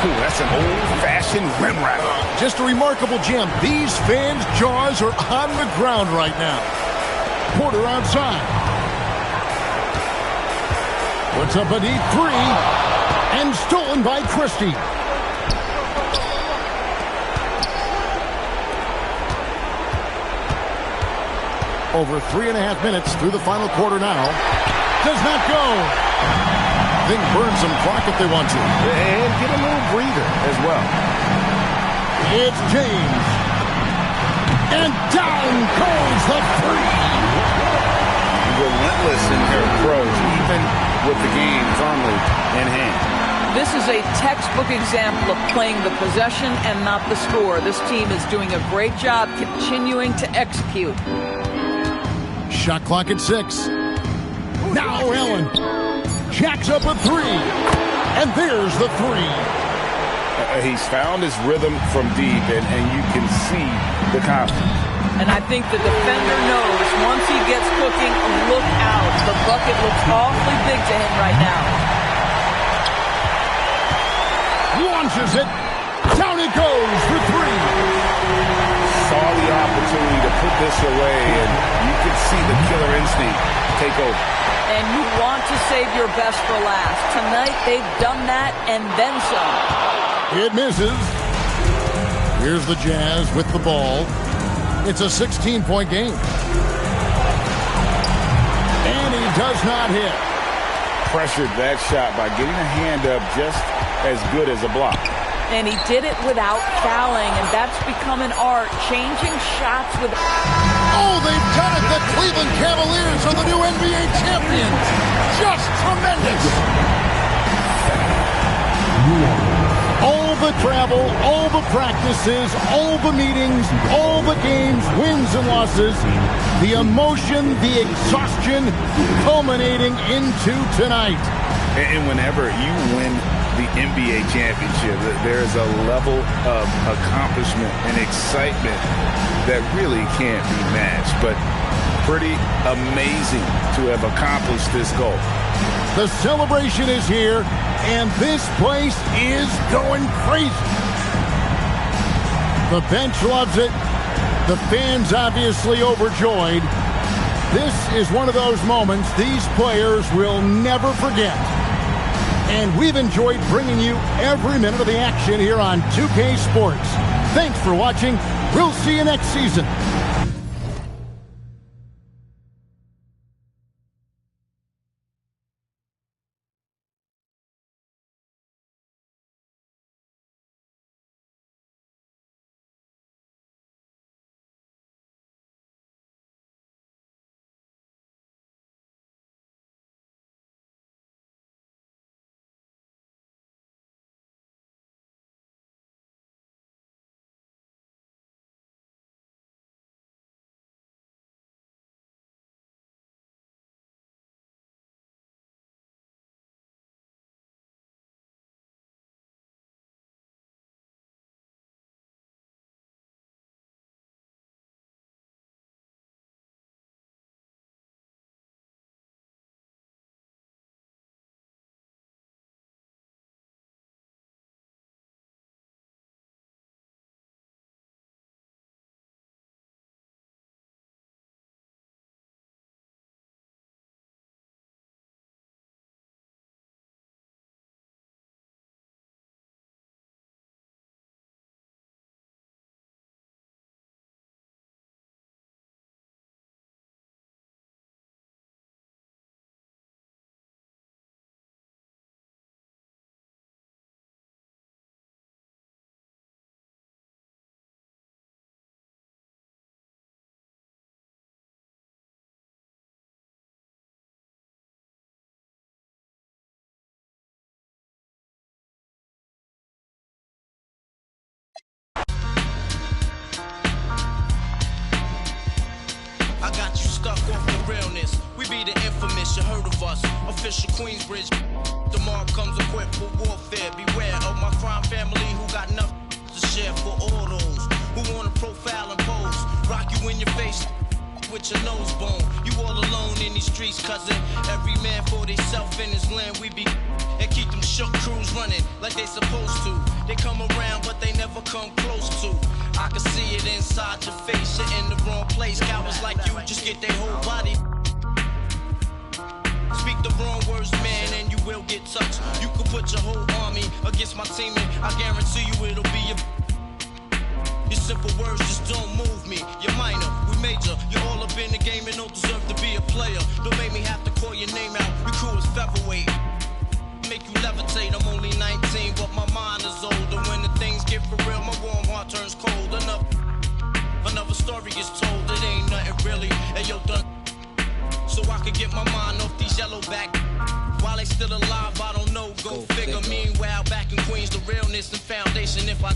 Oh, that's an old-fashioned rim wrapper. Just a remarkable gem. These fans' jaws are on the ground right now. Porter outside. Puts up a deep three. And stolen by Christie. Over 3.5 minutes through the final quarter now. Does not go. They can burn some clock if they want to. And get a little breather as well. It's James. And down goes the three. Relentless in their approach, even with the game firmly in hand. This is a textbook example of playing the possession and not the score. This team is doing a great job continuing to execute. Shot clock at 6. Now Allen jacks up a three. And there's the three. He's found his rhythm from deep, and you can see the confidence. And I think the defender knows once he gets cooking, look out. The bucket looks awfully big to him right now. Launches it. Down it goes for three. Saw the opportunity to put this away, and you can see the killer instinct take over. And you want to save your best for last. Tonight, they've done that and then some. It misses. Here's the Jazz with the ball. It's a 16-point game. And he does not hit. Pressured that shot by getting a hand up just as good as a block. And he did it without fouling, and that's become an art, changing shots with... Oh, they've done it! The Cleveland Cavaliers are the new NBA champions! Just tremendous! All the travel, all the practices, all the meetings, all the games, wins and losses, the emotion, the exhaustion culminating into tonight. And whenever you win the NBA championship, there's a level of accomplishment and excitement that really can't be matched. But pretty amazing to have accomplished this goal. The celebration is here, and this place is going crazy. The bench loves it. The fans obviously overjoyed. This is one of those moments these players will never forget. And we've enjoyed bringing you every minute of the action here on 2K Sports. Thanks for watching. We'll see you next season. We be the infamous, you heard of us. Official Queensbridge. Tomorrow comes equipped for warfare. Beware of my crime family who got nothing to share for all those who wanna profile and pose. Rock you in your face with your nose bone. You all alone in these streets, cousin. Every man for theyself in his land. We be and keep them shook crews running like they supposed to. They come around, but they never come close to. I can see it inside your face. You're in the wrong place. Cowards like you just get their whole body. Speak the wrong words, man, and you will get touched. You could put your whole army against my team, and I guarantee you it'll be your simple words just don't move me. You're minor, we major. You're all up in the game and don't deserve to be a player. Don't make me have to call your name out. Your crew is featherweight. Make you levitate. I'm only 19, but my mind is older. When the things get for real, my warm heart turns cold. Another story is told. It ain't nothing really. Hey, yo, done. So I could get my mind off these yellow back. While they still alive, I don't know, go figure. Meanwhile, back in Queens, the realness and foundation. If I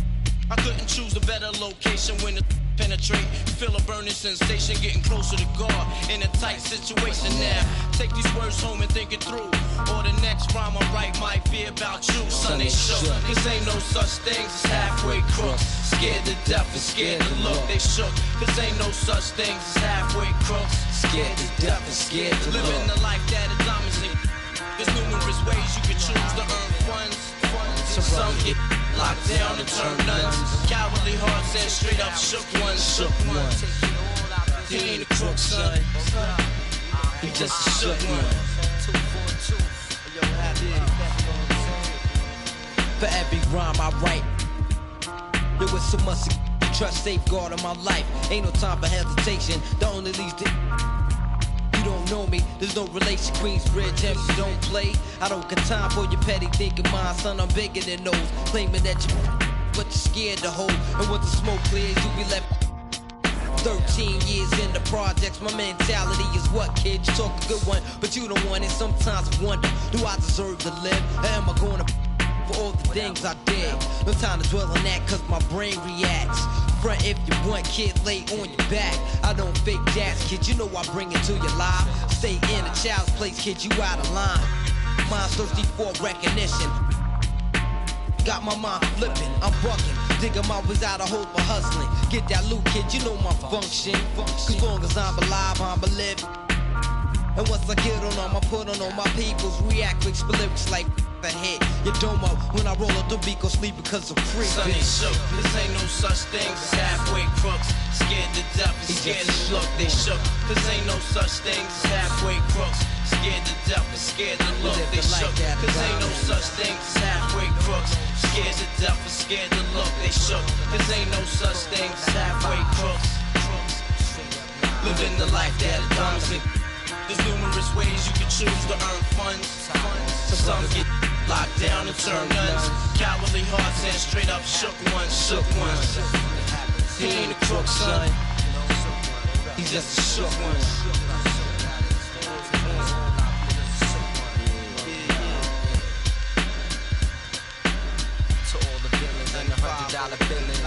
couldn't choose a better location when it penetrate, feel a burning sensation, getting closer to God in a tight situation now. Take these words home and think it through, or the next rhyme I write might be about you. Son, they shook, cause ain't no such things as halfway crooks. Scared to death and scared to look, they shook, cause ain't no such things as halfway crooks. Scared to death and scared to look. Living the life that is diamonds in. There's numerous ways you can choose to earn funds. Some get locked down and turn nuns. Cowardly hearts and straight up shook ones. He ain't a crook, son. He just a shook one. For every rhyme I write, there was so much trust safeguard in my life. Ain't no time for hesitation. The only leads to don't know me, there's no relation. Queensbridge, and you don't play. I don't got time for your petty thinking, mine, son. I'm bigger than those. Claiming that you, but you're scared to hold. And once the smoke clears, you be left. 13 years in the projects, my mentality is what, kid? You talk a good one, but you don't want it. Sometimes I wonder, do I deserve to live? Or am I gonna for all the things I did? No time to dwell on that, cause my brain reacts. Front if you want, kid, lay on your back. I don't fake jazz, kid, you know I bring it to your life. Stay in a child's place, kid, you out of line. Mind's thirsty for recognition. Got my mind flipping, I'm bucking. Digging my ways out of hope for hustling. Get that loot, kid, you know my function. As long as I'm alive, I'm a live. And once I get on them, I put on all my peoples. React with lyrics like the hit. Your domo, when I roll up the beat, go sleep because I'm free. Son ain't shook, cause ain't no such thing as halfway crooks. Scared to death and scared to look, they shook. Cause ain't no such thing as halfway crooks. Scared to death and scared to look, they shook. Cause ain't no such thing as halfway crooks. Scared to death and scared to look, they shook. Cause ain't no such thing as halfway crooks. Living the life that it comes in. There's numerous ways you can choose to earn funds. So some get locked down and turn guns. Cowardly hearts and straight up shook ones, shook ones. He ain't a crook, son. He's just a shook one. To all the villains and the $100 billings.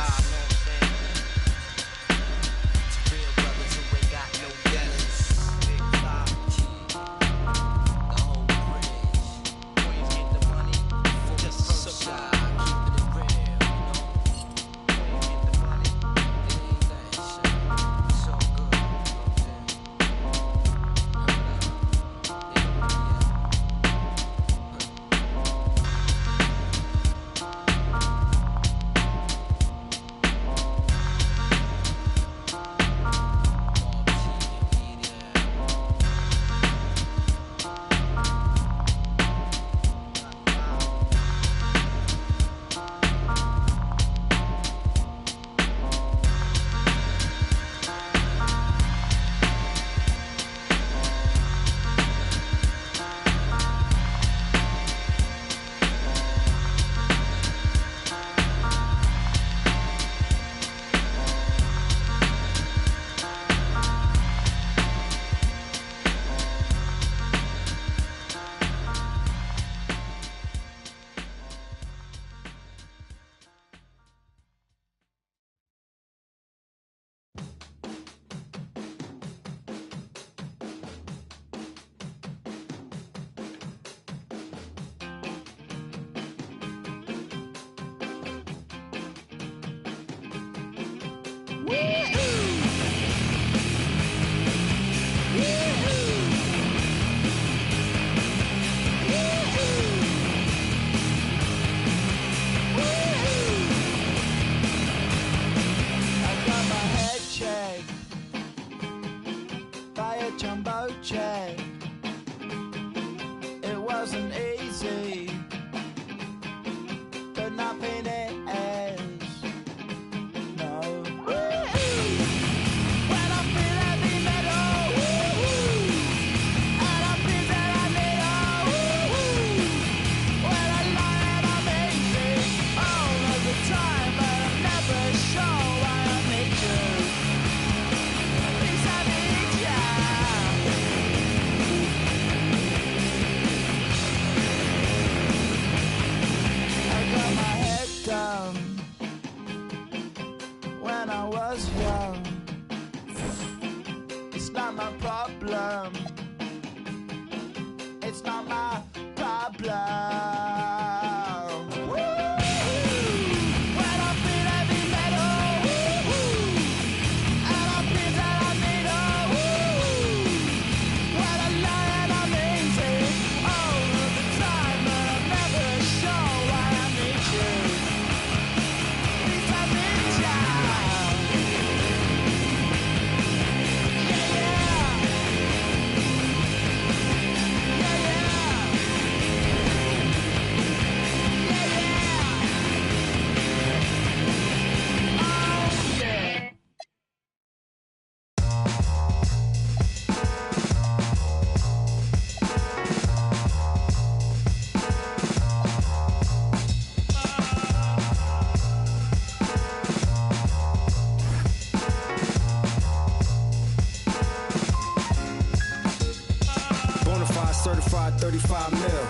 Certified 35 mil.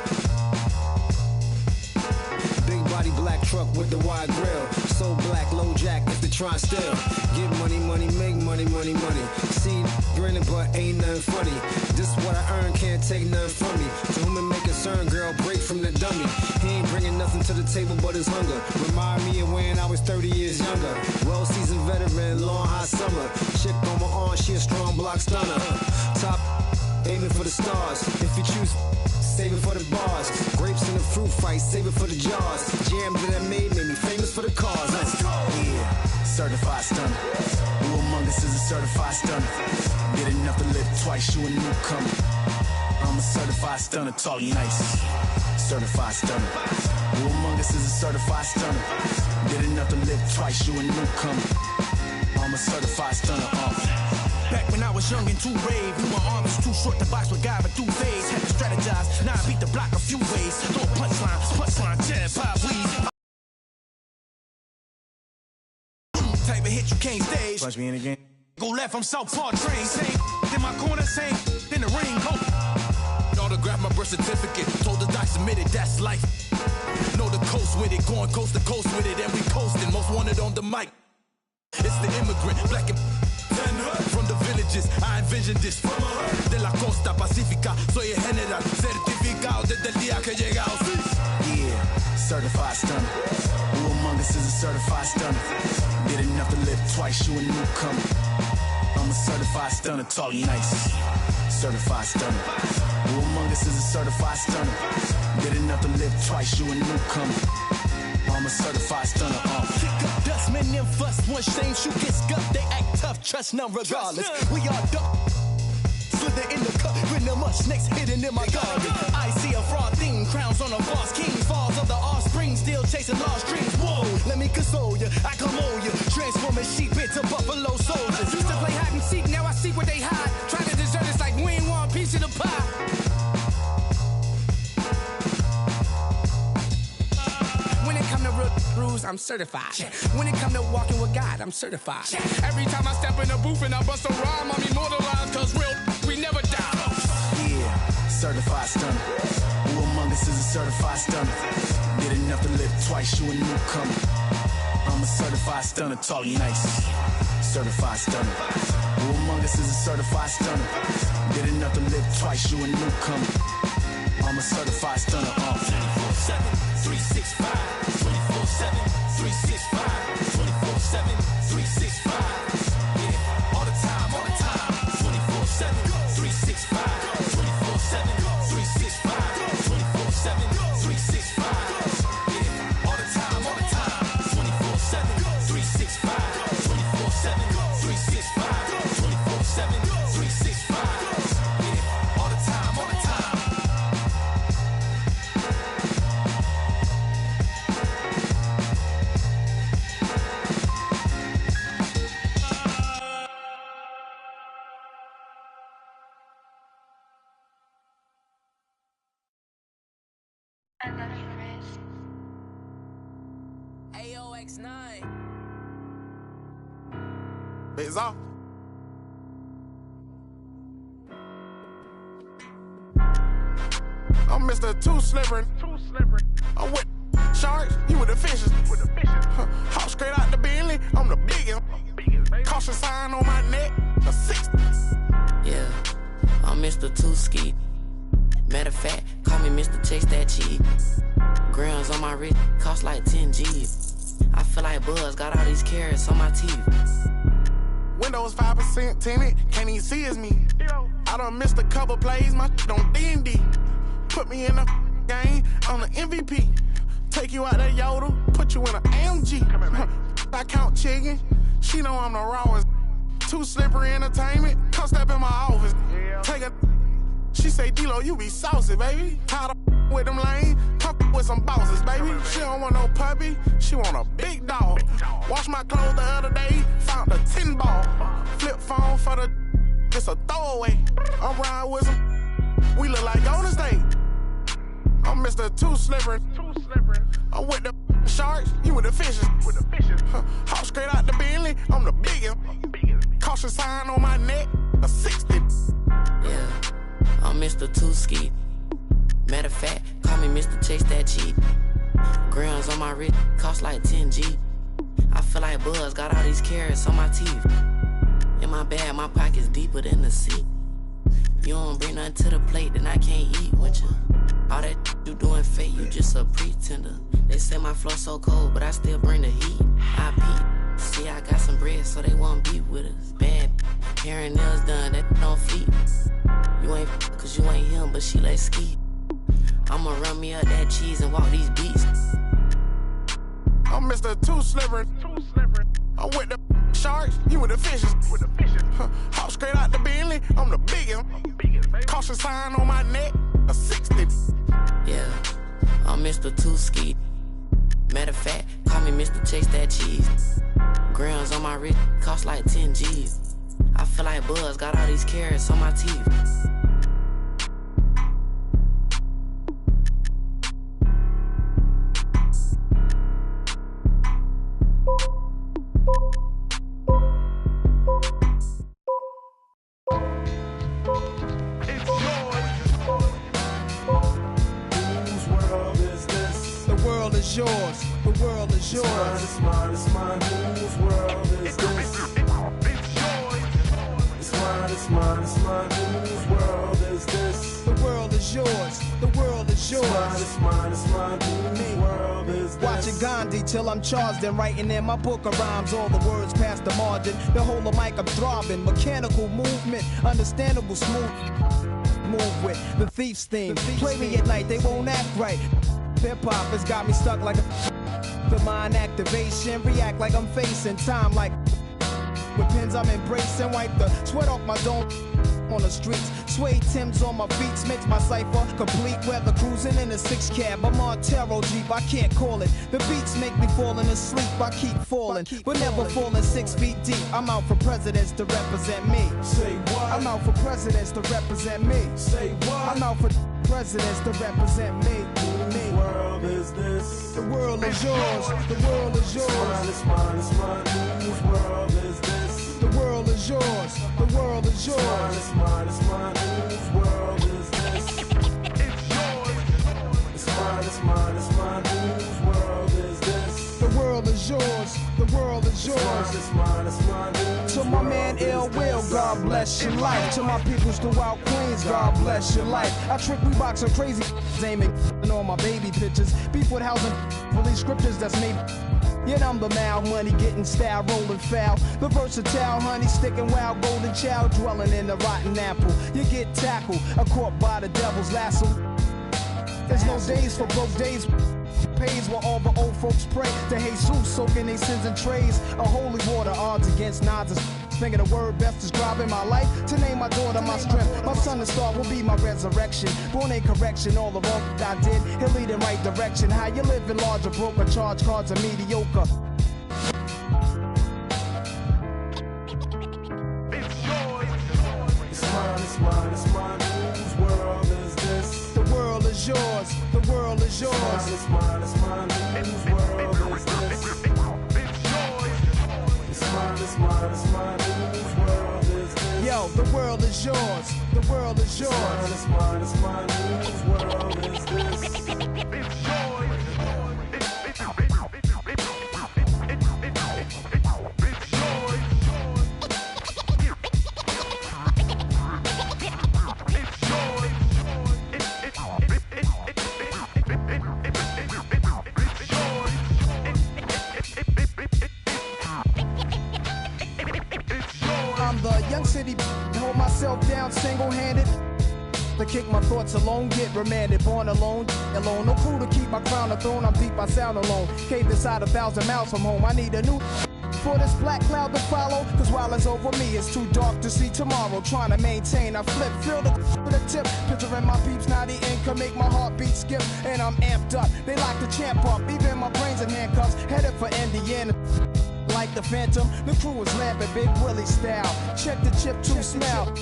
Big body black truck with the wide grill. So black, low jack if they try still. Get money, money, make money, money, money. See, grinning but ain't nothing funny. This what I earn, can't take nothing from me. To whom it may concern, girl, break from the dummy. He ain't bringing nothing to the table but his hunger. Remind me of when I was 30 years younger. Well-seasoned veteran, long hot summer. Chick on my arm, she a strong block stunner. Top aiming for the stars. If you choose save it for the bars. Grapes in the fruit fight, save it for the jars. Jam that I made me famous for the cars. Let's go. Yeah, certified stunner. Who among us is a certified stunner? Did enough to live twice, you a newcomer. I'm a certified stunner, tall and nice. Certified stunner. Who among us is a certified stunner? Did enough to live twice, you a newcomer. I'm a certified stunner. Back when I was young and too brave, knew my arm was too short to box with guy, but through phase. Had to strategize, now I beat the block a few ways. Throw a punchline, jab, pop, weave. Type of hit you can't stage. Punch me in again. Go left, I'm Southpaw train. Same in my corner, same in the ring. Go. Autograph my birth certificate. Told the doc submitted, that's life. Know the coast with it, going coast to coast with it, and we coasting. Most wanted on the mic. It's the immigrant, black and from the villages. I envisioned this from de la costa pacífica. Soy el general, certificado desde el día que llegamos. Yeah, certified stunner. Who among us is a certified stunner? Did enough to live twice, you a newcomer. I'm a certified stunner, tall and nice. Certified stunner. Who among us is a certified stunner? Did enough to live twice, you a newcomer. I'm a certified stunner. Kick up dust, men and fuss. One shame, shoot get scuffed. They act tough, trust none regardless. We are duck. Slither in the cup, with the much snakes hidden in my garden. I see a fraud theme, crowns on a false king. Falls of the offspring, still chasing lost dreams. Whoa, let me console you, I come on you. Transforming sheep into buffalo soldiers. Used to play hide and seek, now I seek what they hide. Try to desert us like we ain't want a piece of the pie. Rules, I'm certified. When it come to walking with God, I'm certified. Every time I step in the booth and I bust a rhyme, I'm immortalized, cause real, we never die. Yeah, certified stunner. Who among us is a certified stunner? Did enough to live twice, you a newcomer. I'm a certified stunner, tall and nice. Certified stunner. Who among us is a certified stunner? Did enough to live twice, you a newcomer. I'm a certified stunner. 24/7, 365. 24/7, 365. 24/7, 365. Yeah, all the time, 24/7, 365. 24/7, 365. 24/7, 365. Yeah, all the time, 24/7, 365. 24/7, 365. 24/7, 365. Yeah, all the time. AOX9. It's off. I'm Mr. Too Slippery. I'm with sharks, you with the fishes. Hop straight out the Bentley, I'm the biggest. Caution sign on my neck, a 60. Yeah, I'm Mr. Too Ski. Matter of fact, call me Mr. Chase That Cheese. Grams on my wrist, cost like 10 G's. I feel like Buzz got all these carrots on my teeth. Windows 5% tinted, can't even see it's me. I done missed a couple plays, my shit on D&D. Put me in the game, I'm the MVP. Take you out that Yoda, put you in an AMG. I count chicken, she know I'm the rawest. Too Slippery Entertainment, come step in my office. Take a, she say, D-Lo, you be saucy, baby. Tired of with them lame, come with some bosses, baby. She don't want no puppy, she want a big dog. Wash my clothes the other day, found a 10 ball. Flip phone for the, it's a throwaway. I'm riding with some, we look like Golden State. I'm Mr. Too Slippery. I'm with the sharks, you with the fishes. Hop straight out the Bentley, I'm the biggest. Caution sign on my neck, a 60. Yeah, I'm Mr. Too Ski. Matter of fact, call me Mr. Chase That Cheese. Grams on my wrist, cost like 10 G. I feel like Buzz got all these carrots on my teeth. In my bag, my pocket's deeper than the sea. You don't bring nothing to the plate, then I can't eat with you. All that you doing fake, you just a pretender. They say my flow so cold, but I still bring the heat. I peep, see I got some bread, so they won't beat with us. Bad, hair and nails done, that don't feed. You ain't cause you ain't him, but she like ski. I'ma run me up that cheese and walk these beats. I'm Mr. Too Slippery. I'm with the sharks, you with the fishes. Hop straight out the Bentley, I'm the biggest. Caution sign on my neck, a 60. Yeah, I'm Mr. Too Ski. Matter of fact, call me Mr. Chase That Cheese. Grams on my wrist, cost like 10 G's. I feel like Buzz, got all these carrots on my teeth. Yours, the world is yours. It's mine, it's mine, whose world is this? It's mine, it's mine, it's mine, whose world is this? The world is yours, the world is yours. It's mine, it's mine, whose world is this? Watching Gandhi till I'm charged and writing in my book of rhymes. All the words past the margin. The whole of mic I'm throbbing. Mechanical movement, understandable smooth. Move with the thief's theme. Play me at night, they won't act right. Hip-hop has got me stuck like a the mind activation, react like I'm facing time like with pins I'm embracing, wipe the sweat off my dome on the streets, suede Timbs on my feet, makes my cipher complete, weather cruising in a 6 cab, I'm on Taro Jeep, I can't call it, the beats make me falling asleep, I keep falling, but never falling 6 feet deep, I'm out for presidents to represent me, say what? I'm out for presidents to represent me, say what? I'm out for presidents to represent me. Whose world is this? The world is yours. The world is yours. It's mine, it's mine, it's mine. Whose world is this? The world is yours. The world is yours. It's mine, it's mine, it's mine. Whose world is this? It's mine, it's mine, it's mine. Whose world is this? The world is yours. The world is yours. It's mine, it's mine, it's mine. To my man Ill Will, God bless your life. To my peoples throughout Queens, God bless your life. I trick Reeboks and crazy aiming on my baby pictures. Beef with housing, release scriptures that's made. Yet I'm the mal money getting style, rolling foul. The versatile honey sticking wild, golden child dwelling in the rotten apple. You get tackled, caught by the devil's lasso. There's no days for broke days. Pays while all the old folks pray to Jesus, soaking their sins in trays. A holy water, odds against nods. Thinking the word best describing my life. To name my daughter my strength. My son, the star, will be my resurrection. Born in correction, all the wrong I did, he'll lead in right direction. How you living large or broke, or charge cards are mediocre. It's mine, it's mine, it's mine. Whose world is this? The world is yours. The world is yours. It's mine, it's mine, whose world is this? It's mine, it's mine, it's mine, whose world is this? Yo, the world is yours. The world is yours. It's mine, it's mine, whose world is this? I'm the young city, hold myself down single-handed. To kick my thoughts alone, get remanded, born alone, alone. No clue to keep my crown a throne, I'm deep, I sound alone. Cave inside 1,000 miles from home, I need a new for this black cloud to follow. Cause while it's over me, it's too dark to see tomorrow. Trying to maintain, I flip, feel the tip. Picturing my peeps, now the income make my heartbeat skip. And I'm amped up, they like to champ up. Even my brains in handcuffs, headed for Indiana. Like the Phantom, the crew is lamping, Big Willie style. Check the chip to smell.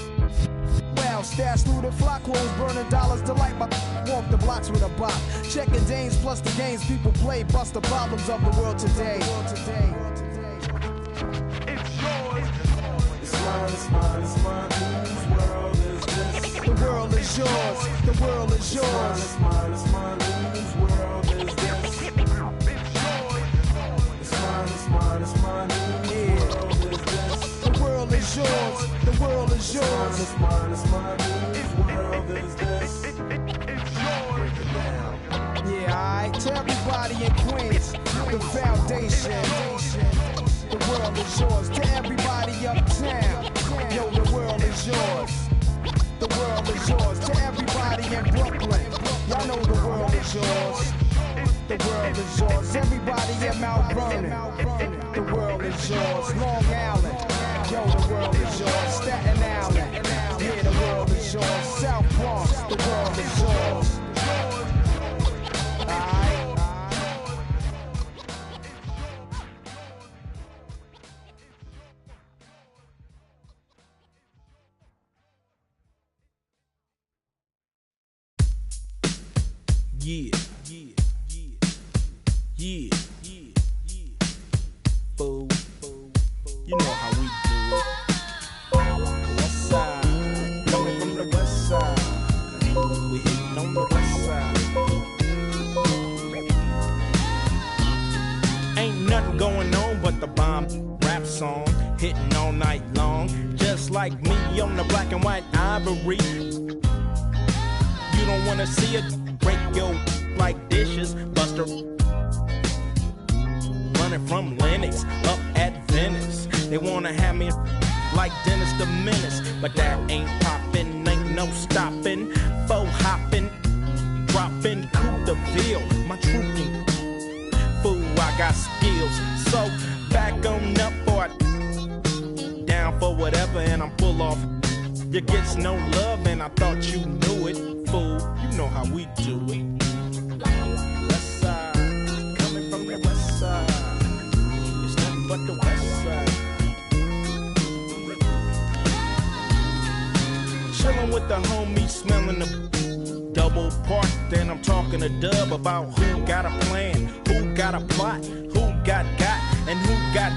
Wow, stash through the flock, clothes burning dollars, delight my walk the blocks with a bop. Checking Danes plus the games people play, bust the problems of the world today. It's mine, it's mine, it's mine, whose world is this? The world is yours, the world is yours. It's mine, it's mine, whose world is this? It's mine, it's mine, it's mine, whose world is this? The world is yours, the world is yours. It's mine, it's mine, whose world is this? Yeah, alright, to everybody in Queens, the foundation. The world is yours, to everybody uptown. Yo, the world is yours. The world is yours, to everybody in Brooklyn. Y'all know the world is yours. The world is yours. Everybody at Mount Vernon. The world is yours. Long Island. Yo, the world is yours. Staten Island. Yeah, the world is yours. South Bronx. The world is yours. Yeah. Fool. You know how we do it. West side. Coming from the west side. We hitting on the west side. Ain't nothing going on but the bomb rap song. Hitting all night long. Just like me on the black and white ivory. You don't wanna see it break your like dishes, Buster. Running from Lennox up at Venice. They wanna have me like Dennis the Menace, but that ain't poppin', ain't no stoppin'. Faux hoppin', droppin', coup de ville, my trooping. Fool, I got skills, so back on up or down for whatever, and I'm full off. You gets no love, and I thought you knew it. Fool, you know how we do it. West side, coming from the west side. It's nothing but the west side. Chillin' with the homies, smelling the double park. Then I'm talking to Dub about who got a plan, who got a plot, who got, and who got.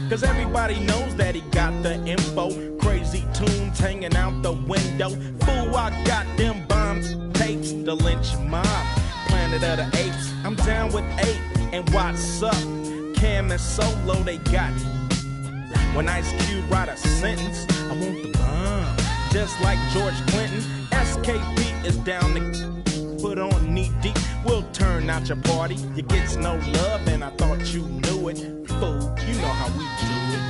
Cause everybody knows that he got the info. Crazy tunes hanging out the window. Fool, I got them bombs, tapes, the lynch mob, Planet of the Apes. I'm down with 8, and what's up? Cam and Solo, they got. When Ice Cube write a sentence, I want the bomb. Just like George Clinton, SKP is down to put on knee deep. We'll turn out your party. You gets no love, and I thought you knew it. Fool, you know how we do it.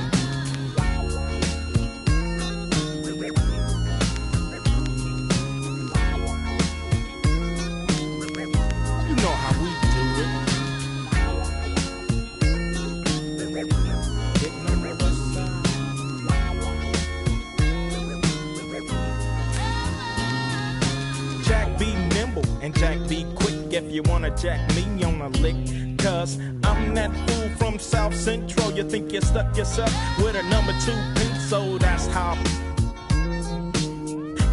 You know how we do it. Hitting on the west side. Jack be nimble and Jack be quick if you wanna jack me on a lick. Cause I'm that fool from South Central. You think you stuck yourself with a number 2 pink, so that's how.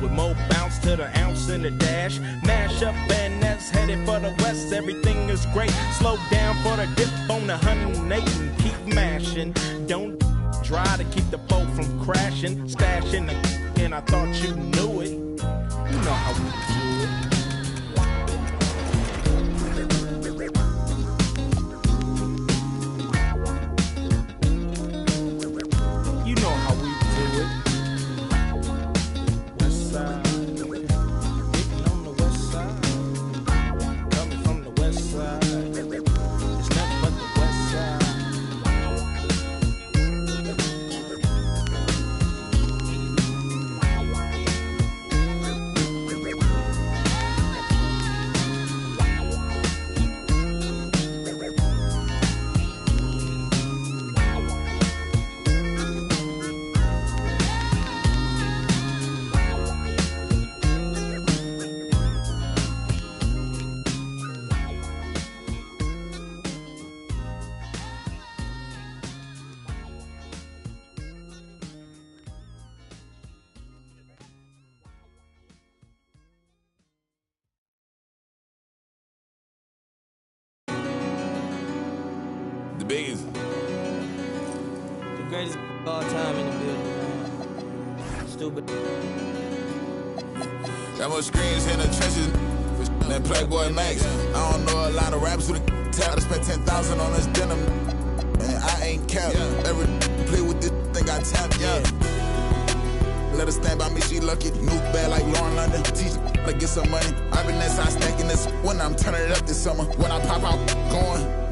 With more bounce to the ounce in the dash. Mash up and that's headed for the west. Everything is great. Slow down for the dip on the 108 and keep mashing. Don't try to keep the boat from crashing. Stashing the and I thought you knew it. You know how we do it. The biggest. The greatest of all time in the building, man. Stupid. Got more screens in the trenches than Playboy Max. I don't know a lot of rappers who tell. I spent 10,000 on this denim, and I ain't capped. Every play with this thing I tap, Let her stand by me, she lucky. New bad like Lauren London. Teach her to get some money. I've been inside stacking this when I'm turning it up this summer. When I pop out, going.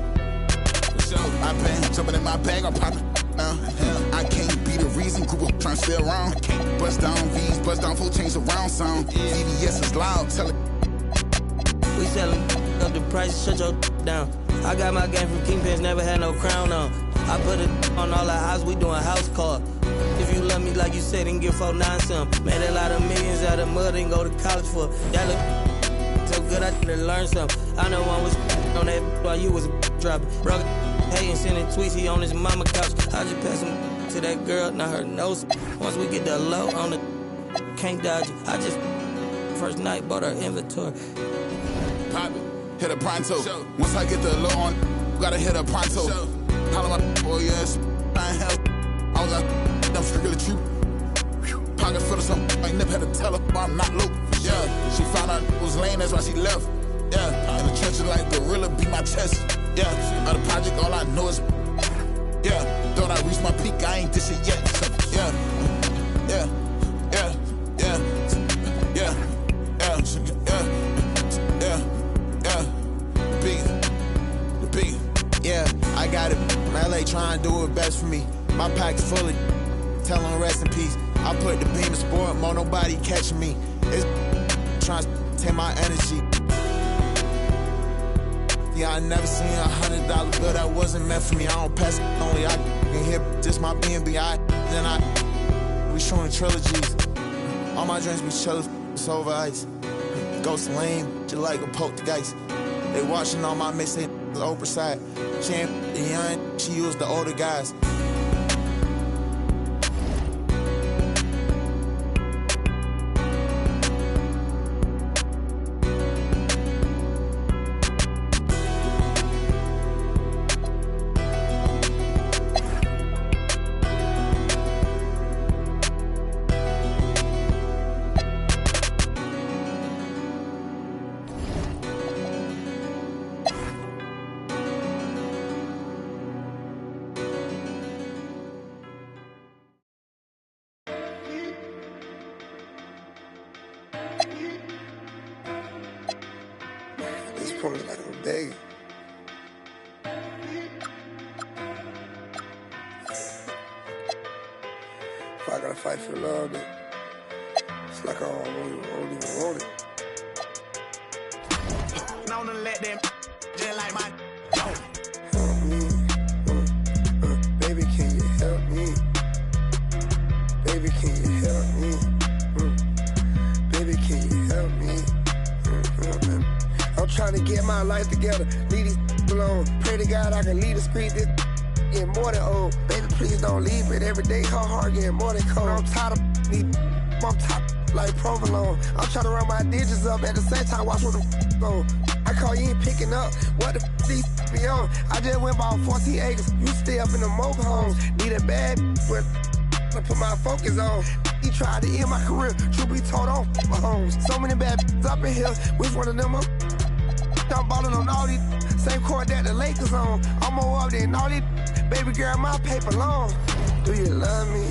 I been jumping in my bag, I'm popping. I can't be the reason. Group up trying to stay around. I can't bust down V's, bust down full chains around sound. VVS is loud, tell it. We selling up the price, shut your down. I got my game from Kingpins, never had no crown on. I put it on all our house, we doing house call. If you love me like you said, then give 4-9 some. Made a lot of millions out of mud and go to college for. That look so good, I need to learn something. I know one was on that while you was dropping. Bro, hating, sending tweets, he on his mama couch. I just passed him to that girl, now her nose. Once we get the low on the, can't dodge it. I just, first night, bought her inventory. Pop it, hit a pronto. Once I get the low on, gotta hit a pronto. Holla my boy, yes, I ain't hell. I was out, I'm strictly true. Pocket full of something, I ain't never had to tell her, I'm not low. Yeah, she found out it was lame, that's why she left. Yeah, in the trenches like gorilla beat my chest. Yeah, out of project, all I know is, yeah, thought I reached my peak, I ain't this shit yet. So, yeah, yeah, yeah, yeah, yeah, yeah, yeah, yeah, the beat. Yeah, I got it. LA trying to do it best for me. My pack's full of tell them rest in peace. I put the beam in sport, more nobody catching me. It's trying to take my energy. Yeah, I never seen $100 bill that wasn't meant for me. I don't pass it only. I can hear just my B&B. We showing trilogies. All my drinks be chillin', it's over ice. Ghost lame, just like a poltergeist. They watching all my mixtape, the Oprah side. She ain't the young, she used the older guys. Like I'm begging. If I gotta fight for love, then it's like I don't even want it. Known to let them just like my Help me. Baby, can you help me? Baby, can you help me? Baby, can you help me? I'm trying to get my life together, leave these alone. Pray to God I can leave the street, this getting more than old. Baby, please don't leave it. Every day her heart getting more than cold. I'm tired of these, I'm top like provolone. I'm trying to run my digits up at the same time, watch what the on. I call you ain't picking up, what the these be on? I just went about 14 acres, you stay up in the mobile homes. Need a bad but I put my focus on. He tried to end my career, truth be told on my homes. So many bad up in here, which one of them up? I'm ballin' on all these same court that the Lakers on. I'm more up than all these. Baby girl, my paper long. Do you love me?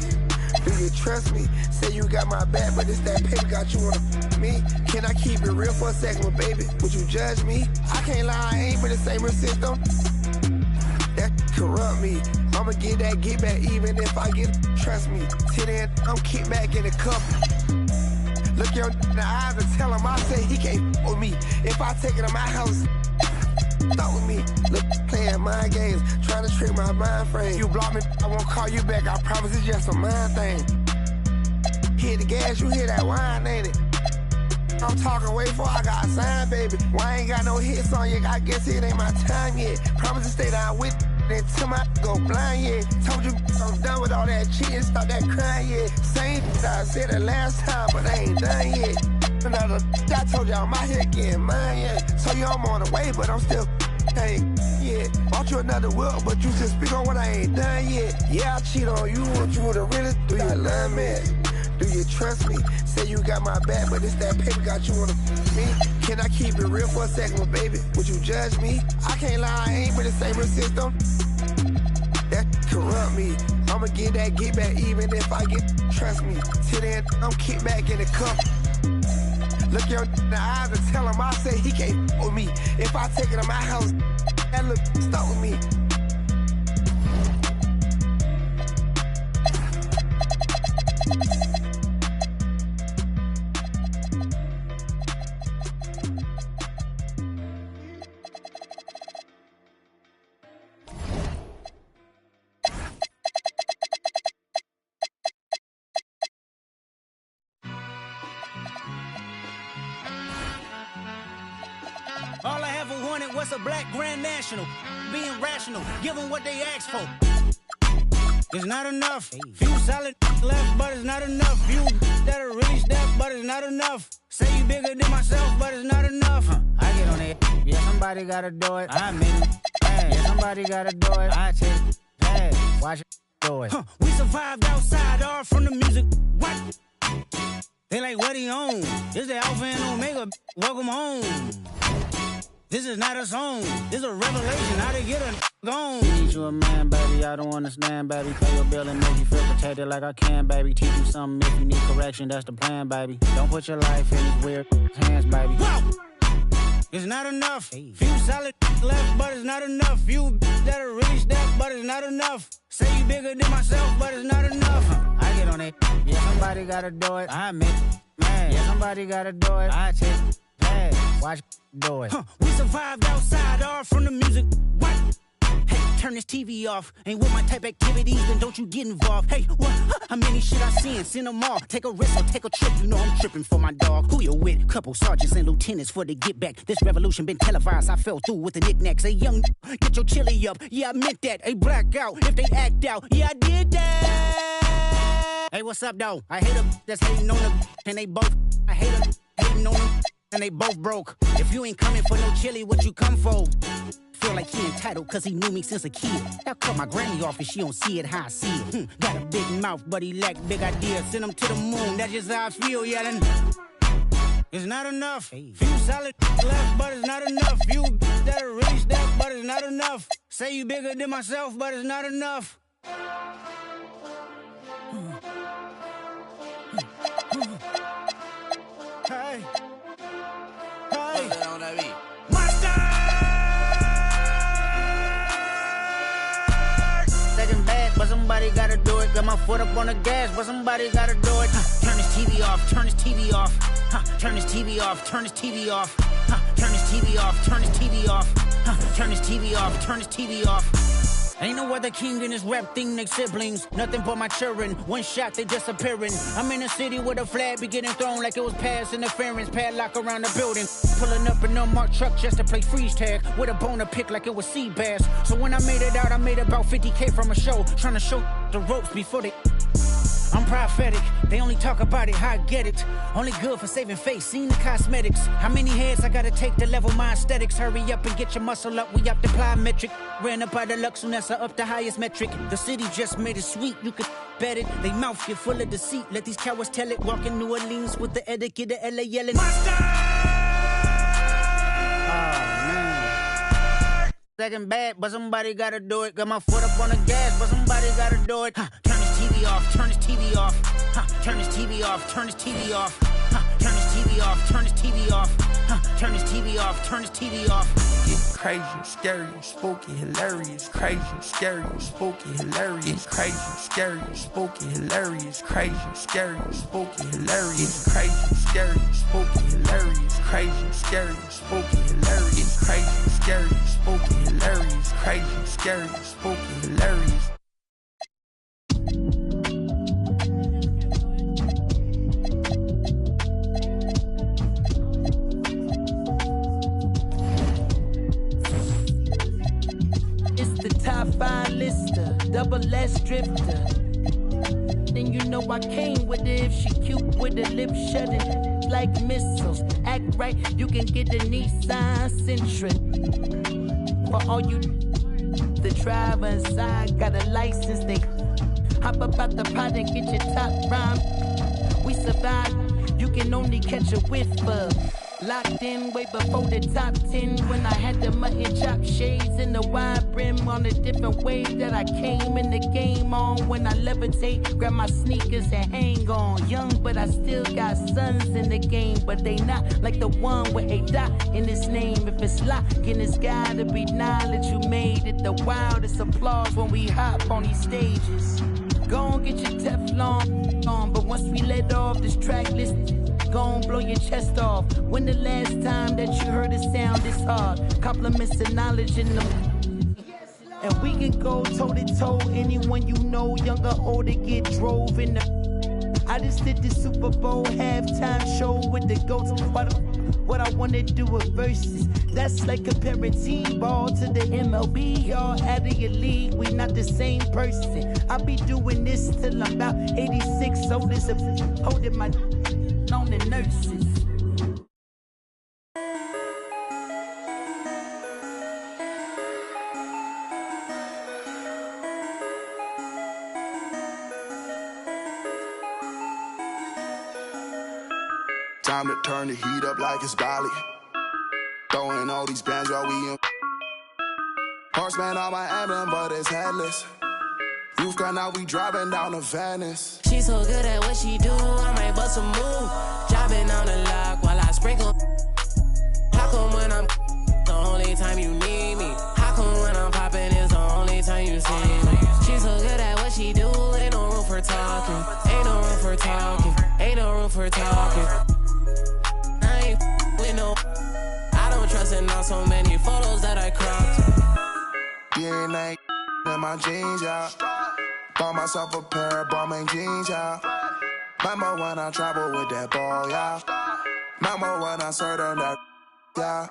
Do you trust me? Say you got my back, but it's that paper got you on me. Can I keep it real for a second, well, baby? Would you judge me? I can't lie, I ain't been the same system. That corrupt me. I'ma get that get back even if I get it. Trust me. Till then, I'm kicked back in the cup. Look your in the eyes and tell him I say he can't with me. If I take it to my house, stop with me. Look, playing mind games, trying to trick my mind frame. You block me, I won't call you back. I promise it's just a mind thing. Hit the gas, you hear that wine, ain't it? I'm talking way before I got signed, baby. Why I ain't got no hits on you? I guess it ain't my time yet. Promise to stay down with until my go blind, yeah. Told you I'm done with all that cheating, stop that crying, yeah. Same I said it last time, but I ain't done yet. Another I told you I'm out here getting mine, yeah. So you I'm on the way, but I'm still hey, yeah. Bought you another whip, but you just speak on what I ain't done yet. Yeah, I cheat on you, want you to really do you love me? Do you trust me? Say you got my back, but it's that paper got you on me. Can I keep it real for a second, well, baby? Would you judge me? I can't lie, I ain't been the same system. That corrupt me. I'ma get that get back even if I get, trust me. Till then, I'm kicked back in the cup. Look your in the eyes and tell him I say he can't with me. If I take it to my house, that look stuck with me. black Grand National. Being rational, give them what they ask for. It's not enough. Few solid left, but it's not enough. Few that'll really step, but it's not enough. Say you bigger than myself, but it's not enough. I get on it. Yeah, somebody gotta do it. I admit it. Yeah, somebody gotta do it. I take it. Hey, watch it. Do it. We survived outside, all from the music. What? They like, what he on? This the Alpha and Omega. Welcome home. This is not a song. This is a revelation. How to get a gone. Teach you a man, baby. I don't understand, baby. Pay your bill and make you feel protected like I can, baby. Teach you something if you need correction. That's the plan, baby. Don't put your life in these weird hands, baby. Whoa! It's not enough. Few solid left, but it's not enough. Few that'll really step, but it's not enough. Say you bigger than myself, but it's not enough. I get on it. Yeah, somebody gotta do it. I admit it. Man, yeah, somebody gotta do it. I take it. Hey, watch it. Do it. We survived outside, all from the music. What? Hey, turn this TV off. Ain't with my type activities, then don't you get involved. Hey, what? How many shit I seen? Send them all. Take a risk or take a trip. You know I'm tripping for my dog. Who you with? Couple sergeants and lieutenants for the get back. This revolution been televised. I fell through with the knickknacks. Hey, young, get your chili up. Yeah, I meant that. Hey, black out if they act out. Yeah, I did that. Hey, what's up, though? I hate them that's hating on them, and they both. I hate them hating on them. And they both broke. If you ain't coming for no chili, what you come for? Feel like he entitled cause he knew me since a kid. I cut my granny off and she don't see it how I see it. Got a big mouth, but he lack big ideas. Send him to the moon, that's just how I feel yelling. It's not enough. Few solid left, but it's not enough. Few that'll really step, but it's not enough. Say you bigger than myself, but it's not enough. Hey. Second bad, but somebody gotta do it. Got my foot up on the gas, but somebody gotta do it. Turn this TV off, turn this TV off. Turn this TV off, turn this TV off. Turn this TV off, turn this TV off. Turn this TV off, turn this TV off. Ain't no other king in this rap thing, they siblings. Nothing but my children. One shot, they disappearing. I'm in a city with a flag be getting thrown like it was past interference. Padlock around the building. Pulling up an unmarked truck just to play freeze tag. With a bone to pick like it was sea bass. So when I made it out, I made about 50K from a show. Trying to show the ropes before they... I'm prophetic, they only talk about it, how I get it. Only good for saving face, seen the cosmetics. How many heads I gotta take to level my aesthetics? Hurry up and get your muscle up, we up to plyometric. Ran up out of luck, soon as I up the highest metric. The city just made it sweet, you could bet it. They mouth get full of deceit, let these cowards tell it. Walk in New Orleans with the etiquette of LA yelling. Second bad, but somebody gotta do it. Got my foot up on the gas, but somebody gotta do it. Turn this TV off, turn this TV off. Turn this TV off, turn this TV off. Turn this TV off, turn this TV off. Turn this TV off, turn this TV off. It's crazy, scary, spooky, hilarious. Crazy, scary, spooky, hilarious. Crazy, scary, spooky, hilarious. Crazy, scary, spooky, hilarious. Crazy, scary, spooky, hilarious. Crazy, scary, spooky, hilarious. Crazy, scary, spooky, hilarious. Crazy, scary, spooky, hilarious. Top 5 lister, double S drifter. Then you know I came with it. If she cute with her lips shutting like missiles. Act right, you can get a Nissan Sentra. For all you, the driver inside got a license. They hop up out the pot and get your top rhyme. We survive, you can only catch a whiff of. Locked in way before the top 10 when I had the mutton chop shades and the wide brim on a different wave that I came in the game on. When I levitate, grab my sneakers and hang on. Young, but I still got sons in the game, but they not like the one with a dot in his name. If it's locking, it's gotta be knowledge. You made it the wildest applause when we hop on these stages. Go on, get your Teflon on, but once we let off this track list, go on, blow your chest off. When the last time that you heard it sound this hard? Compliments and knowledge in them. And we can go toe to toe. Anyone you know, young or old, to get drove in the. I just did the Super Bowl halftime show with the goats. What I wanna do with verses. That's like comparing T-ball to the MLB. Y'all out of your league, we not the same person. I'll be doing this till I'm about 86, old as a holding my on the nurses. Time to turn the heat up like it's Bali. Throwing all these bands while we in. Horseman on my emblem, but it's headless. Roof gun out, we driving down to Venice. She's so good at what she do, I might bust a move. Driving on the lock while I sprinkle. How come when I'm the only time you need me? How come when I'm popping is the only time you see me? She's so good at what she do, ain't no room for talking. Ain't no room for talking. Ain't no room for talking. I ain't with no. I don't trust in not so many photos that I cropped. DNA in my jeans, yeah. Bought myself a pair of Balmain jeans, yeah. Remember when I traveled with that ball, yeah. Remember when I served on that, yeah.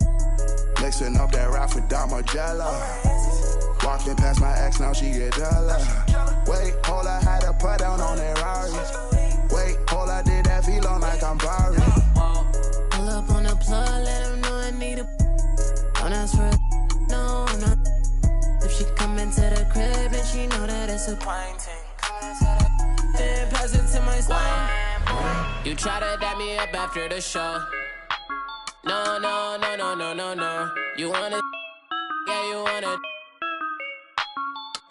Mixing up that rap with Damagella. Walking past my ex, now she get duller. Wait, hold, I had to put down on that Rari. Wait, hold, I did that feel like I'm Barry. Pull up on the plug, let him know I need a. Don't ask for a. No, I'm not. If she come into the crib and she know that it's a pine thing, then pass it to my spine. You try to dap me up after the show. No, no, no, no, no, no, no. You wanna, yeah, you wanna.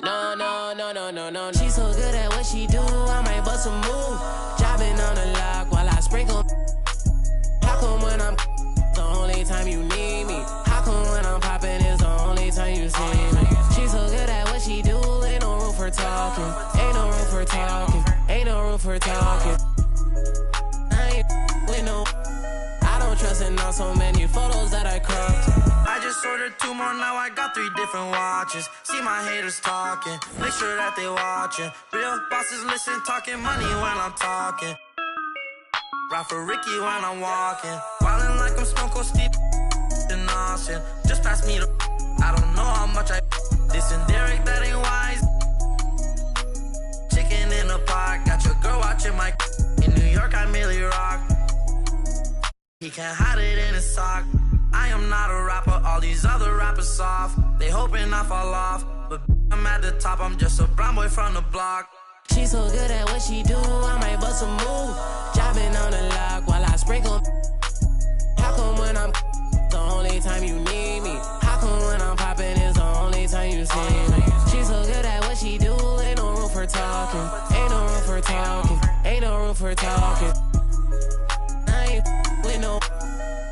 No, no, no, no, no, no. She's so good at what she do, I might bust a move. Driving on the lock while I sprinkle. How come when I'm the only time you need me? How come when I'm popping is the only time you see me? She's so good at what she do, ain't no room for talking. Ain't no room for talking. Ain't no room for talking. I ain't with no. I don't trust in not so many photos that I cropped. I just ordered 2 more, now I got 3 different watches. See my haters talking, make sure that they watching. Real bosses listen, talking money when I'm talking. Ride for Ricky when I'm walking. Wildin' like I'm Stone Cold Steve in Austin. Just pass me the. I don't know how much I. This and Derek, that ain't wise. Chicken in a pot, got your girl watching my. In New York, I merely rock. He can't hide it in his sock. I am not a rapper, all these other rappers soft. They hoping I fall off, but I'm at the top, I'm just a brown boy from the block. She's so good at what she do, I might bust a move. Driving on the lock while I sprinkle. How come when I'm the only time you need me? How come when I'm popping is the only time you see me? She's so good at what she do, ain't no room for talking. Ain't no room for talking. Ain't no room for talking. I ain't with no.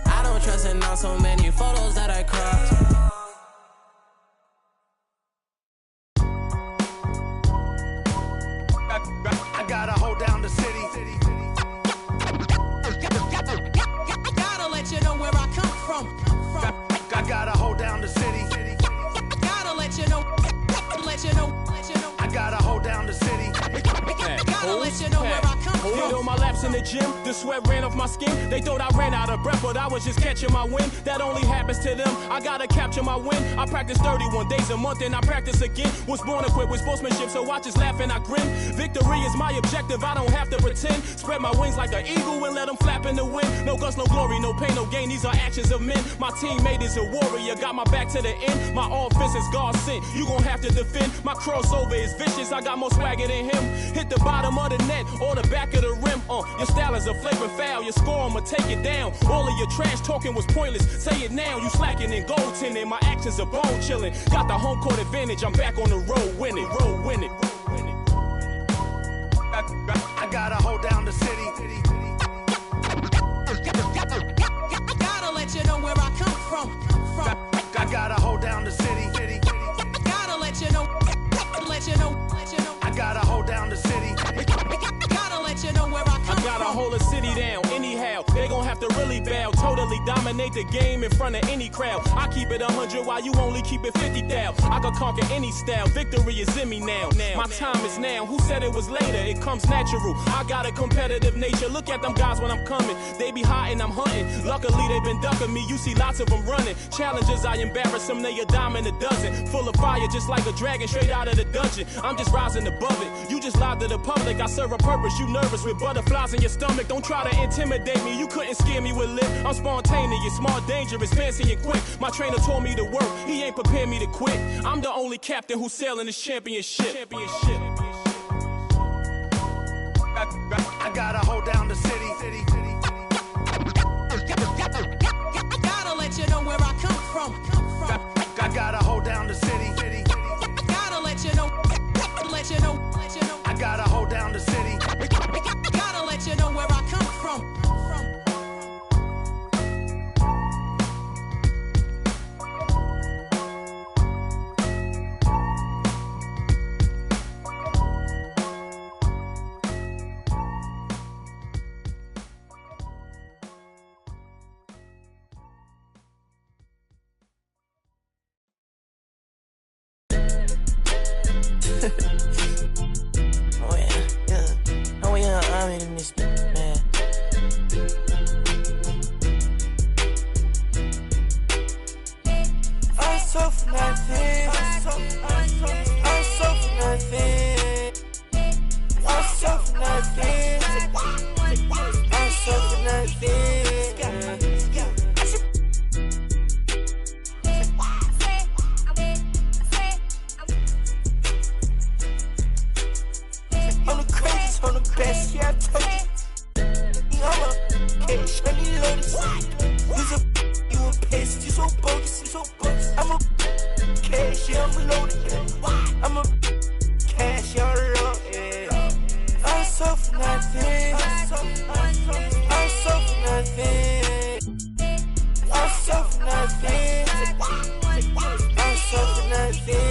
I don't trust in not so many photos that I cropped. I gotta hold down the city. Gotta let you know where I come from. I gotta hold down the city. Gotta let you know. I gotta hold down the city. Gotta let you know where I come from. Hit on my laps in the gym, the sweat ran off my skin. They thought I ran out of breath, but I was just catching my wind. That only happens to them. I gotta capture my win. I practice 31 days a month and I practice again. Was born equipped with sportsmanship, so I just laugh and I grin. Victory is my objective, I don't have to pretend. Spread my wings like an eagle and let them flap in the wind. No guts, no glory, no pain, no gain. These are actions of men. My teammate is a warrior, got my back to the end. My offense is God sent. You gon' have to defend. My crossover is vicious, I got more swagger than him. Hit the bottom of the net or the back of the rim. Your style is a flavor foul, your score, I'ma take it down. All of your trash talking was pointless, say it now. You slacking in goaltending, my actions are bone chilling. Got the home court advantage, I'm back on the road winning. I gotta hold down the city. Gotta let you know where I come from. I gotta hold down the city. Gotta let you know. I gotta hold down the city. Gotta let you know where I come from. I gotta hold a city down anyhow. They gon' have to really bow. Totally dominate dominate the game in front of any crowd. I keep it 100 while you only keep it 50 thou. I could conquer any style, victory is in me now. My time is now, who said it was later? It comes natural, I got a competitive nature. Look at them guys when I'm coming, they be hot and I'm hunting. Luckily they been ducking me, you see lots of them running. Challenges, I embarrass them, they a dime in a dozen. Full of fire, just like a dragon straight out of the dungeon. I'm just rising above it, you just lied to the public. I serve a purpose, you nervous with butterflies in your stomach. Don't try to intimidate me, you couldn't scare me with lip. I'm spontaneous, smart, dangerous, fancy and quick. My trainer told me to work, he ain't prepared me to quit. I'm the only captain who's sailing this championship. I gotta hold down the city. Gotta let you know where I come from. I gotta hold down the city. Gotta let you know. I gotta hold down the city. Gotta let you know where I come from. I'm in this man. I'm so for nothing. I'm so for nothing. I'm so for nothing. I'm so for nothing. I'm the craziest, I'm the best, yeah, I told you. I'm a cash, I need lotus. You's a you a pest, you so bogus, I'm a cash, yeah, I'm loaded. I'm a cash, yeah, I'm loaded. I'm so for nothing. I'm so for nothing. I'm so for nothing. I'm so for nothing.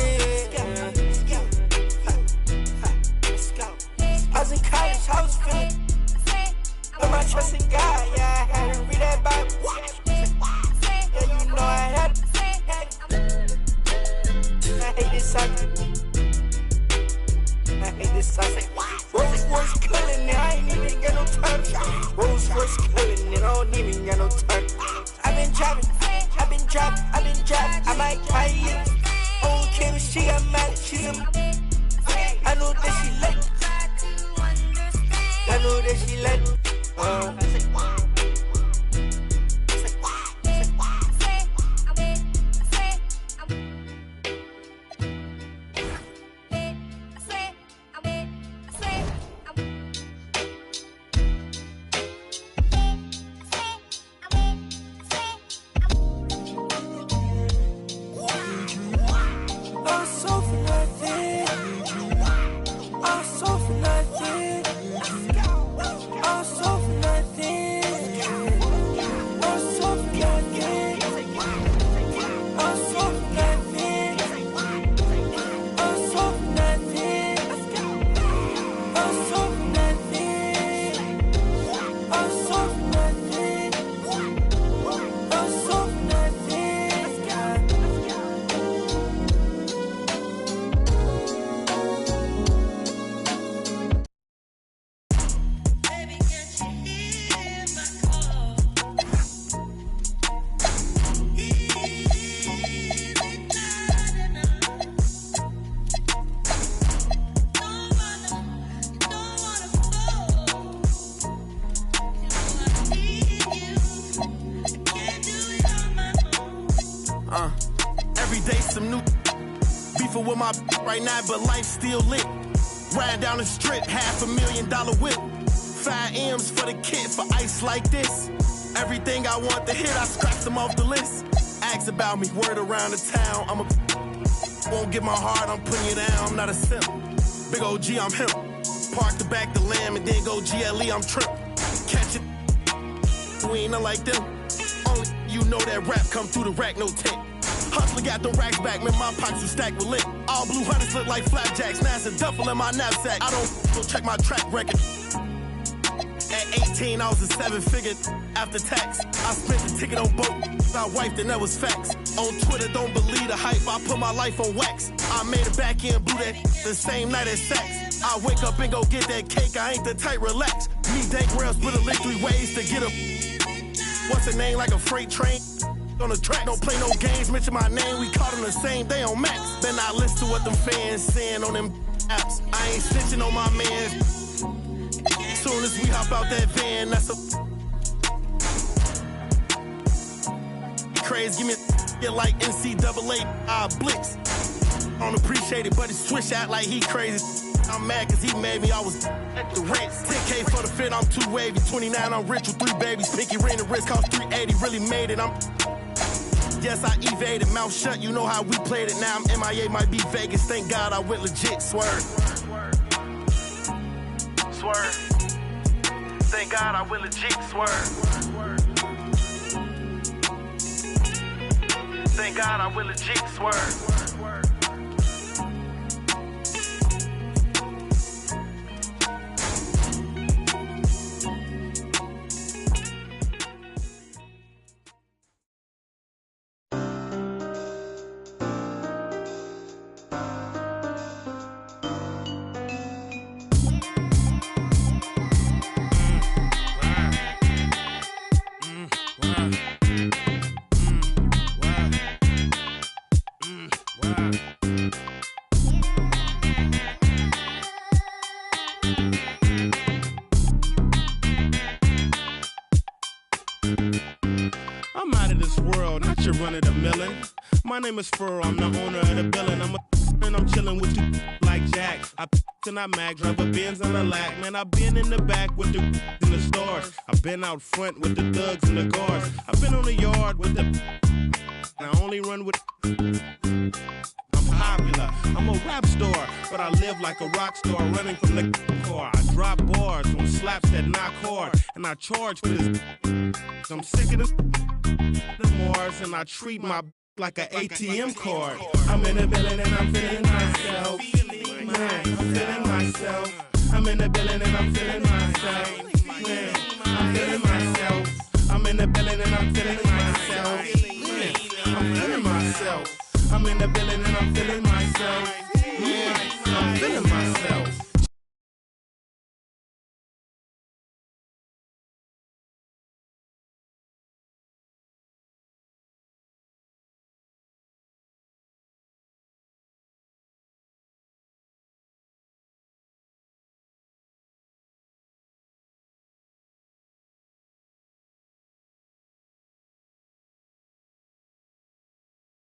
I was in college, I was feeling. Put my trust in God, yeah, I had to read that Bible. Yeah, you know I had to. I hate this song. Rolls Royce killing it, I ain't even got no time. Rolls Royce killing it, I don't even got no time. I've been driving, I might try it. Old Kim, she got mad, she's a. I know that she like. I know that she like. Every day some new beefing with my right now, but life still lit. Riding down the strip, $500,000 whip. 5 M's for the kid for ice like this. Everything I want to hit, I scratch them off the list. Ask about me, word around the town. Won't get my heart, I'm putting you down. I'm not a simp. Big OG, I'm him. Park the back the lamb and then go GLE, I'm trip. Catch it, we ain't nothing like them. Only you know that rap come through the rack, no tape. Hustler got them racks back, man, my pockets are stacked with lit. All blue hunters look like flapjacks, NASA duffel in my knapsack. I don't check my track record. At At 18, I was a 7-figure after tax. I spent the ticket on boat, I wiped and that was facts. On Twitter, don't believe the hype, I put my life on wax. I made a back end, blew that the same night as sex. I wake up and go get that cake, I ain't the type, relax. Me, Dank Rails, put a lick 3 ways to get a. What's the name like a freight train? On the track, don't play no games, mention my name, we caught on the same day on Max. Then I listen to what them fans saying on them apps. I ain't snitching on my mans. Soon as we hop out that van, that's a crazy. Give me a like NCAA Blitz. I don't appreciate it, but it's Swish out like he crazy. I'm mad cause he made me, I was at the Ritz. 10K for the fit, I'm too wavy. 29, I'm rich with 3 babies. Pinky ring, the wrist cost 380, really made it. Yes, I evaded, mouth shut, you know how we played it. Now I'm MIA, might be Vegas. Thank God I went legit, swerve. Swerve. Thank God I went legit, swerve. Thank God I went legit, swerve. My name is Furrow, I'm the owner of the building. I'm chillin' with you like Jack. I and I mag, drive a Benz on the lack. Man, I been in the back with the in the stores. I been out front with the thugs and the guards. I been on the yard with the. I only run with. I'm popular. I'm a rap star, but I live like a rock star, running from the car. I drop bars on slaps that knock hard, and I charge for this. I'm sick of the Mars, and I treat my like an ATM card. I'm in the building and I'm feeling myself. Man,